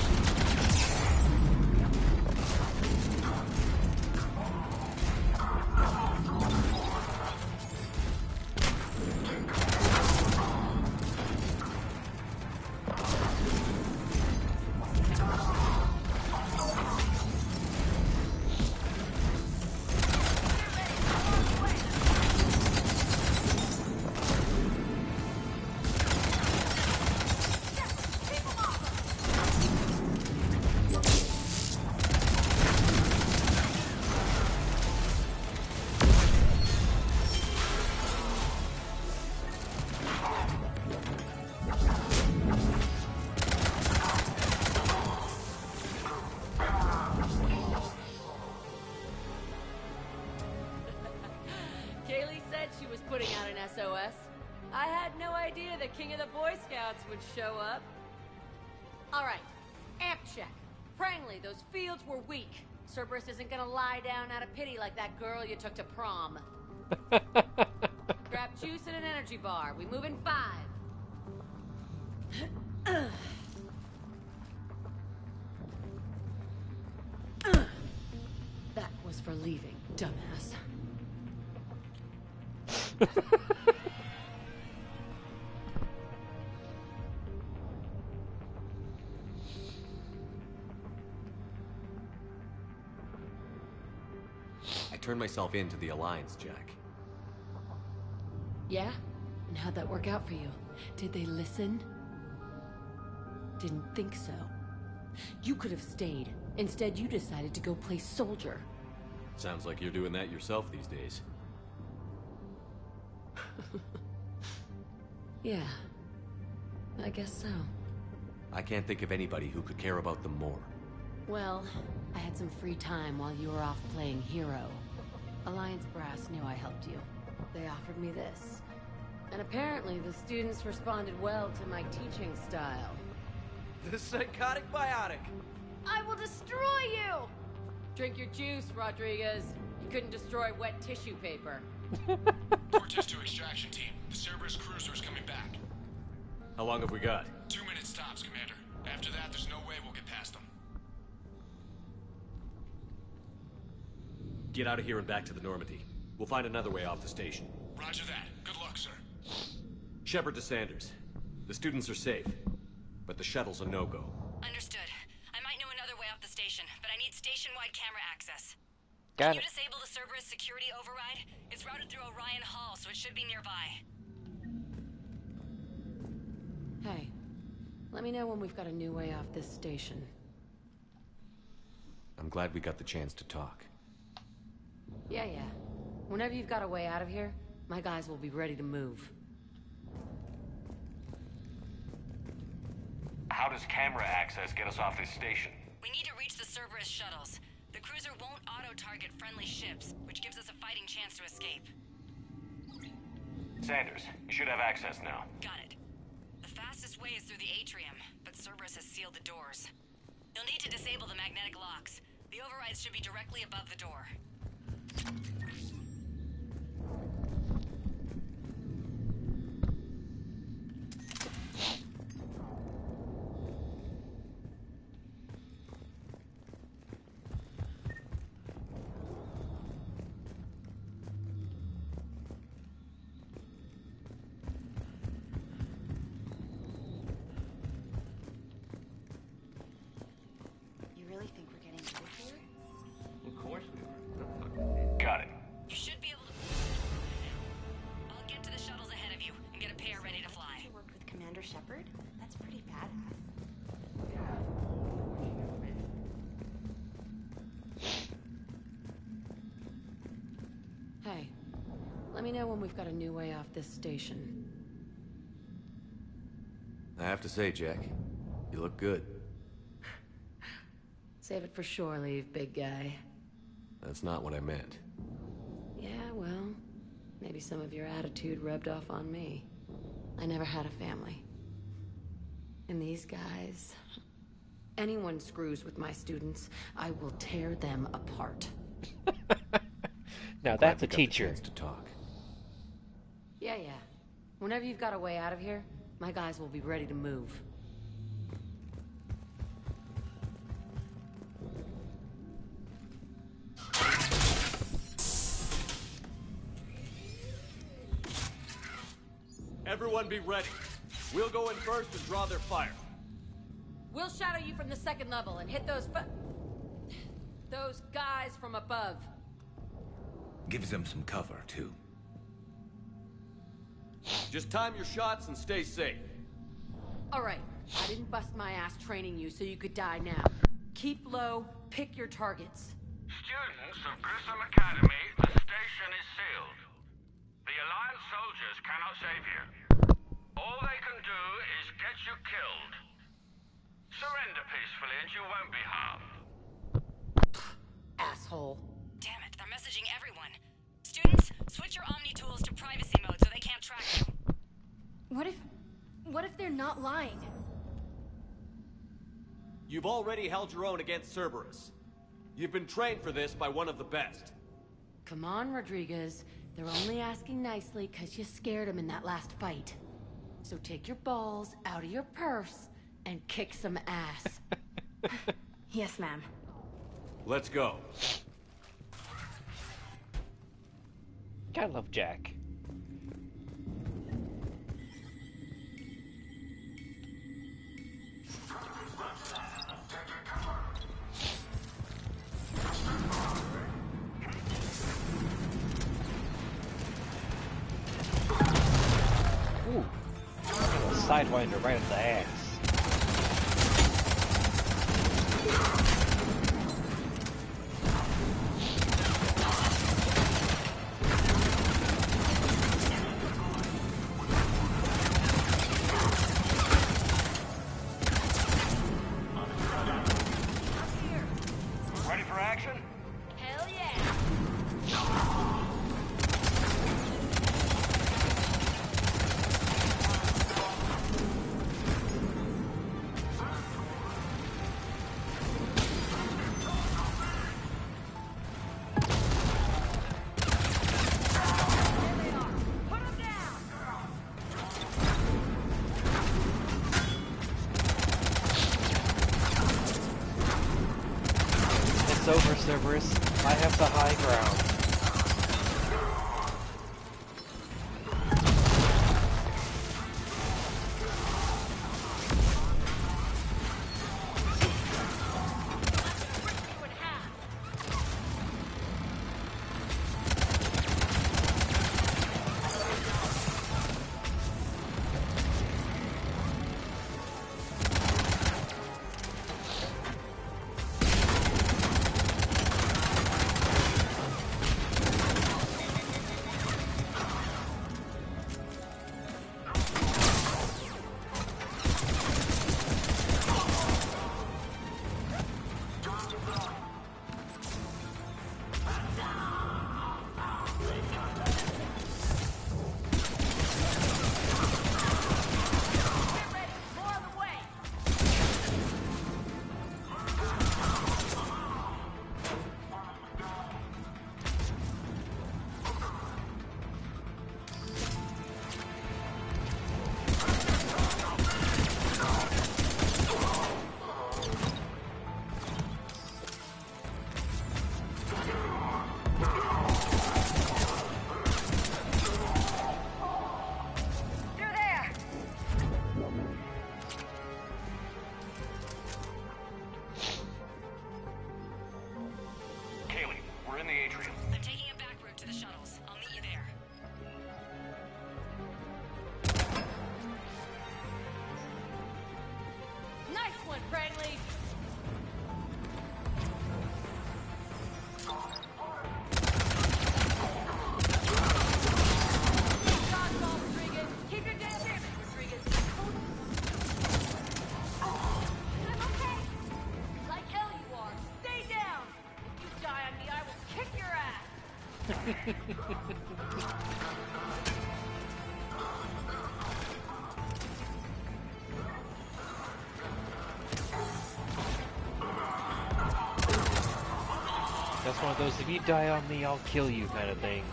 Kaylee said she was putting out an SOS. I had no idea the king of the Boy Scouts would show up. All right, amp check. Prangley, those fields were weak. Cerberus isn't gonna lie down out of pity like that girl you took to prom. Grab juice and an energy bar. We move in 5. That was for leaving, dumbass. I turned myself in to the Alliance, Jack. Yeah? And how'd that work out for you? Did they listen? Didn't think so. You could have stayed. Instead, you decided to go play soldier. Sounds like you're doing that yourself these days. Yeah. I guess so. I can't think of anybody who could care about them more. Well, I had some free time while you were off playing hero. Alliance Brass knew I helped you. They offered me this. And apparently the students responded well to my teaching style. The psychotic biotic. I will destroy you! Drink your juice, Rodriguez. You couldn't destroy wet tissue paper. Cortez to extraction team. The Cerberus cruiser is coming back. How long have we got? 2 minutes tops, Commander. After that, there's no way we'll get past them. Get out of here and back to the Normandy. We'll find another way off the station. Roger that. Good luck, sir. Shepard to Sanders. The students are safe, but the shuttle's a no-go. Understood. Got Can you it. disable the Cerberus security override? It's routed through Orion Hall, so it should be nearby. Hey, let me know when we've got a new way off this station. I'm glad we got the chance to talk. Yeah. Whenever you've got a way out of here, my guys will be ready to move. How does camera access get us off this station? We need to reach the Cerberus shuttles. The cruiser won't auto-target friendly ships, which gives us a fighting chance to escape. Sanders, you should have access now. Got it. The fastest way is through the atrium, but Cerberus has sealed the doors. You'll need to disable the magnetic locks. The overrides should be directly above the door. You really think we're getting out of here? Of course we are. Got it. You should be able to... I'll get to the shuttles ahead of you and get a pair ready to fly. You worked with Commander Shepard? That's pretty badass. Hey, let me know when we've got a new way off this station. I have to say, Jack, you look good. Save it for shore leave, big guy. That's not what I meant. Yeah, well, maybe some of your attitude rubbed off on me. I never had a family. And these guys... Anyone screws with my students, I will tear them apart. Now that's a teacher. Chance to talk. Yeah. Whenever you've got a way out of here, my guys will be ready to move. Everyone be ready. We'll go in first and draw their fire. We'll shadow you from the second level and hit those guys from above. Gives them some cover, too. Just time your shots and stay safe. All right, I didn't bust my ass training you so you could die now. Keep low, pick your targets. Students of Grissom Academy, the station is sealed. The Alliance soldiers cannot save you. All they can do is get you killed. Surrender peacefully and you won't be harmed. Asshole. Damn it, they're messaging everyone. Students, switch your Omni tools to privacy mode so they can't track you. What if they're not lying? You've already held your own against Cerberus. You've been trained for this by one of the best. Come on, Rodriguez. They're only asking nicely because you scared them in that last fight. So take your balls out of your purse and kick some ass. Yes, ma'am. Let's go. Gotta love Jack. Ooh. Sidewinder right in the ass. Ready for action? Hell yeah! It's over, Cerberus. I have the high ground. That's one of those, if you die on me, I'll kill you kind of things.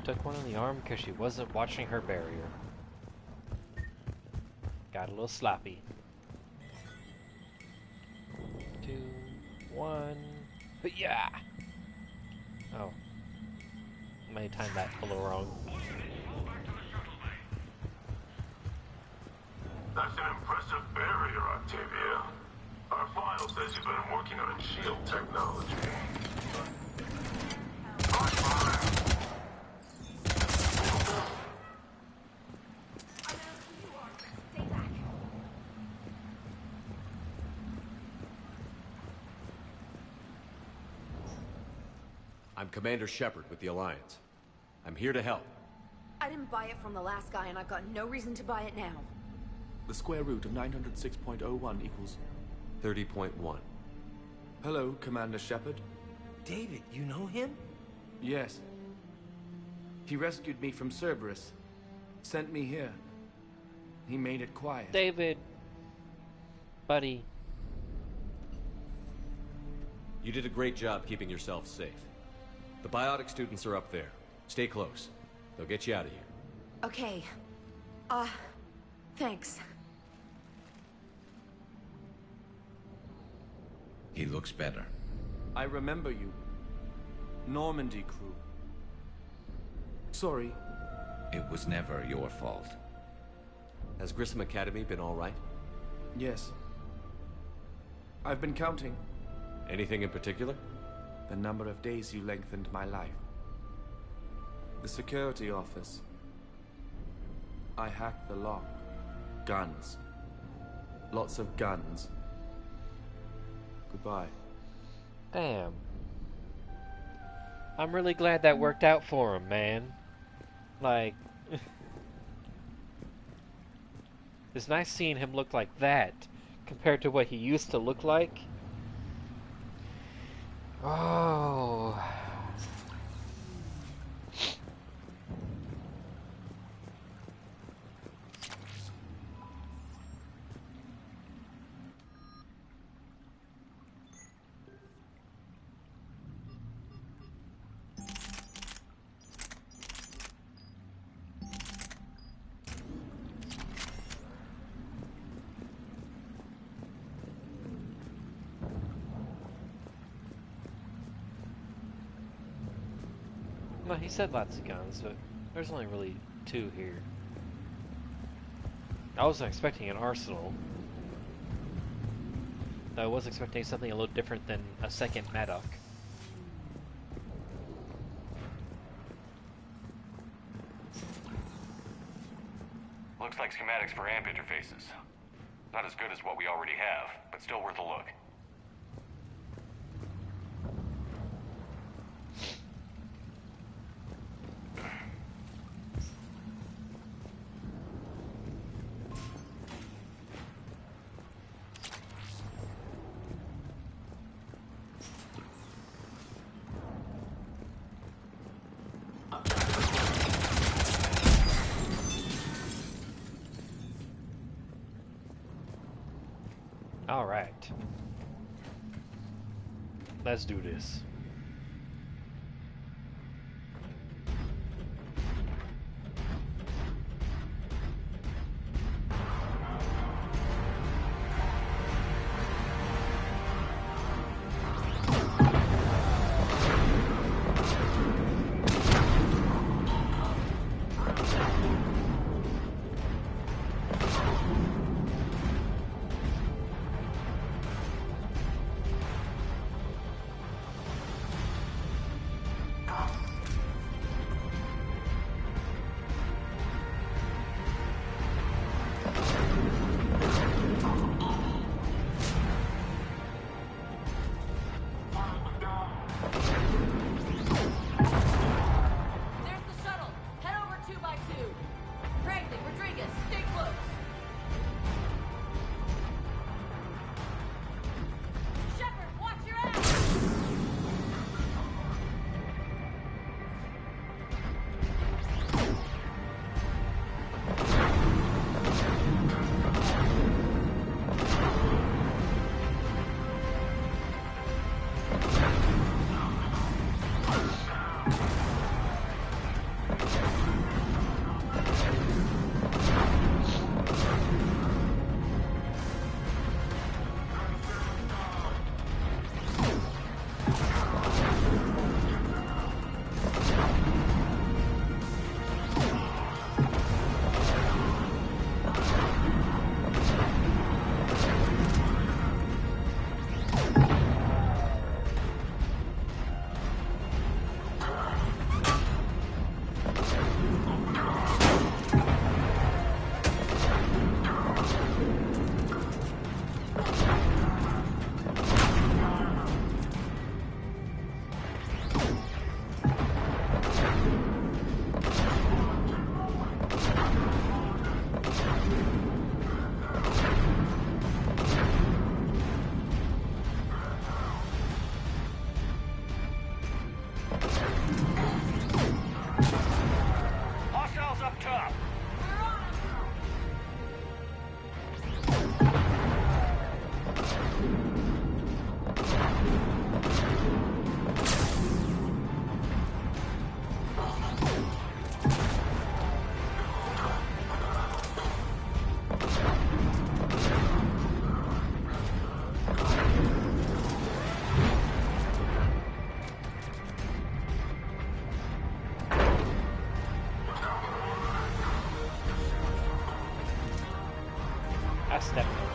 Took one in the arm because she wasn't watching her barrier. Got a little sloppy. 2, 1, but yeah. Oh, may time that a little wrong. That's an impressive barrier, Octavia. Our file says you've been working on shield technology. I'm Commander Shepard with the Alliance. I'm here to help. I didn't buy it from the last guy, and I've got no reason to buy it now. The square root of 906.01 equals... 30.1. Hello, Commander Shepard. David, you know him? Yes. He rescued me from Cerberus. Sent me here. He made it quiet. David. Buddy. You did a great job keeping yourself safe. The biotic students are up there. Stay close. They'll get you out of here. Okay. Thanks. He looks better. I remember you. Normandy crew. Sorry. It was never your fault. Has Grissom Academy been all right? Yes. I've been counting. Anything in particular? The number of days you lengthened my life. The security office. I hacked the lock. Guns. Lots of guns. Goodbye. Damn. I'm really glad that worked out for him, man. Like... it's nice seeing him look like that, compared to what he used to look like. Oh... Well, he said lots of guns, but there's only really 2 here. I wasn't expecting an arsenal. Though I was expecting something a little different than a second Madoc. Looks like schematics for AMP interfaces. Not as good as what we already have, but still worth a look. Alright. Let's do this. I stepped on.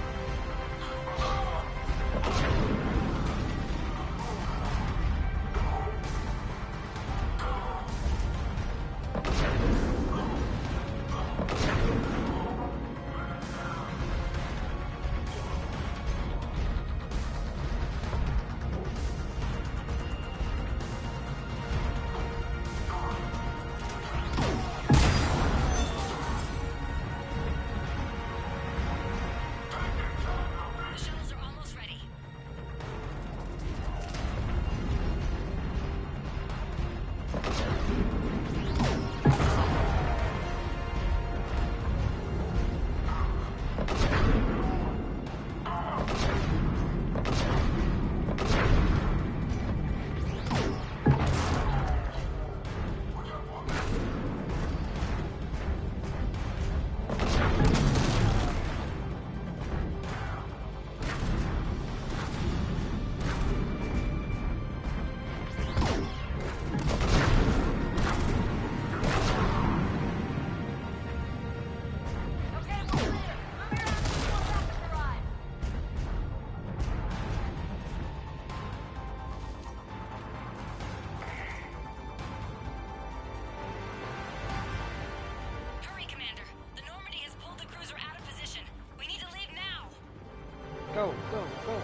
Go, go, go.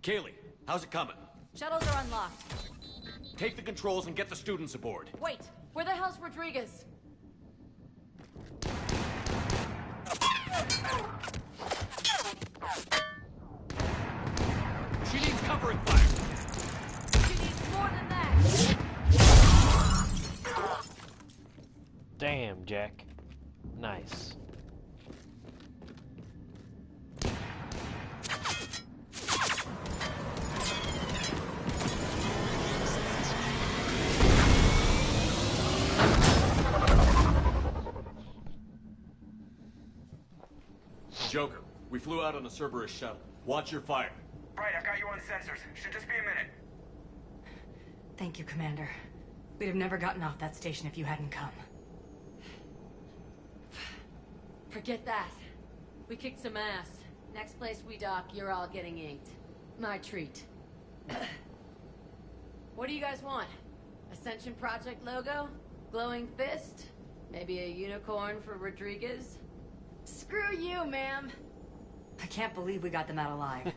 Kaylee, how's it coming? Shuttles are unlocked. Take the controls and get the students aboard. Wait, where the hell's Rodriguez? She needs covering fire. She needs more than that. Damn, Jack. Nice. Joker, we flew out on a Cerberus shuttle. Watch your fire. Right, I've got you on sensors. Should just be a minute. Thank you, Commander. We'd have never gotten off that station if you hadn't come. Forget that. We kicked some ass. Next place we dock, you're all getting inked. My treat. What do you guys want? Ascension Project logo? Glowing fist? Maybe a unicorn for Rodriguez? Screw you, ma'am! I can't believe we got them out alive.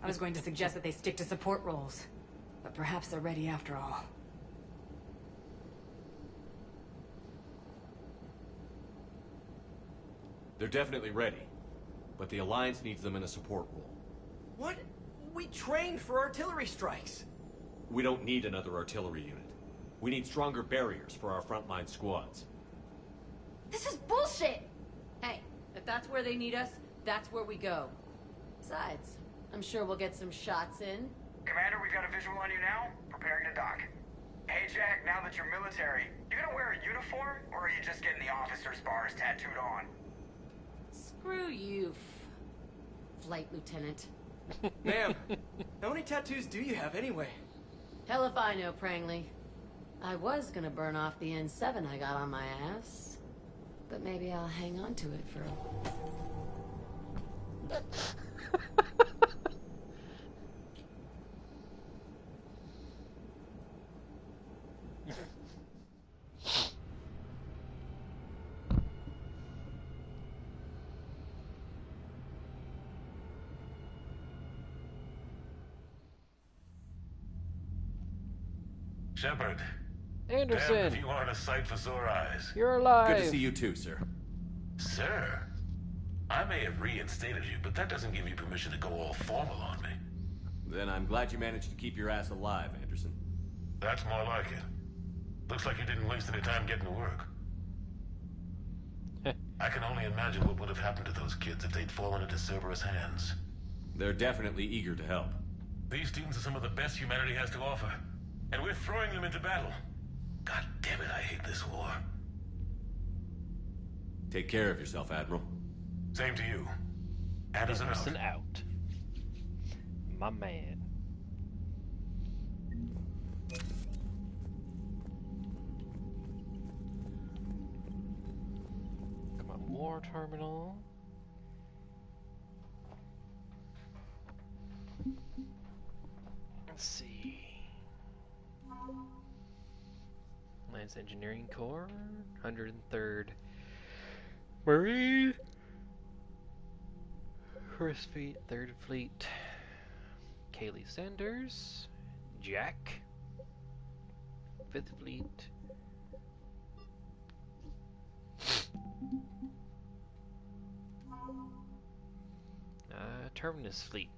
I was going to suggest that they stick to support roles. But perhaps they're ready after all. They're definitely ready. But the Alliance needs them in a support role. What? We trained for artillery strikes. We don't need another artillery unit. We need stronger barriers for our frontline squads. This is bullshit! Hey, if that's where they need us, that's where we go. Besides, I'm sure we'll get some shots in. Commander, we've got a visual on you now. Preparing to dock. Hey, Jack, now that you're military, you gonna wear a uniform, or are you just getting the officer's bars tattooed on? Screw you, Flight Lieutenant. Ma'am, how many tattoos do you have anyway? Hell if I know, Prangley. I was gonna burn off the N7 I got on my ass. But maybe I'll hang on to it for a... Shepard. Anderson! Damn if you aren't a sight for sore eyes. You're alive! Good to see you too, sir. Sir? I may have reinstated you, but that doesn't give you permission to go all formal on me. Then I'm glad you managed to keep your ass alive, Anderson. That's more like it. Looks like you didn't waste any time getting to work. I can only imagine what would have happened to those kids if they'd fallen into Cerberus' hands. They're definitely eager to help. These students are some of the best humanity has to offer, and we're throwing them into battle. God damn it, I hate this war. Take care of yourself, Admiral. Same to you. Anderson out. My man. Come on, war terminal. Let's see. Lance Engineering Corps, 103rd Marine. First Fleet, Third Fleet. Kaylee Sanders, Jack. Fifth Fleet. Terminus Fleet.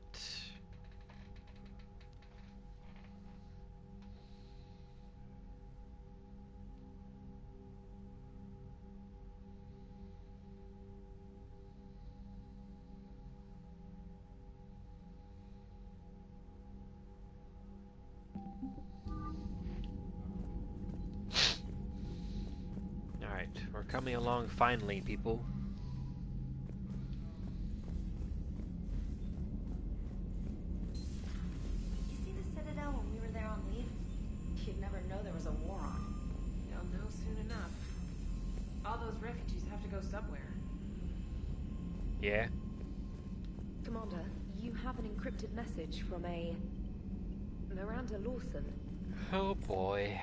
Alright, we're coming along finally, people. Did you see the Citadel when we were there on leave? You'd never know there was a war on. They'll know soon enough. All those refugees have to go somewhere. Yeah? Commander, you have an encrypted message from a Miranda Lawson. Oh boy.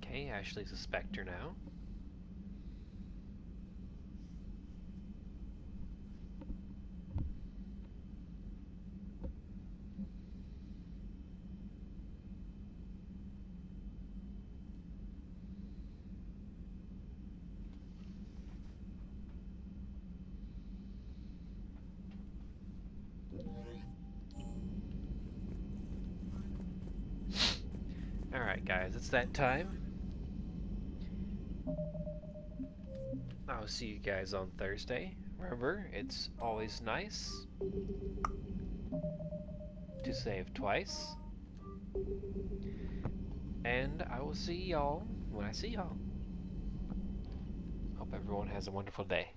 Okay, Ashley's a Spectre now. Alright guys, it's that time. I'll see you guys on Thursday. Remember, it's always nice to save twice. And I will see y'all when I see y'all. Hope everyone has a wonderful day.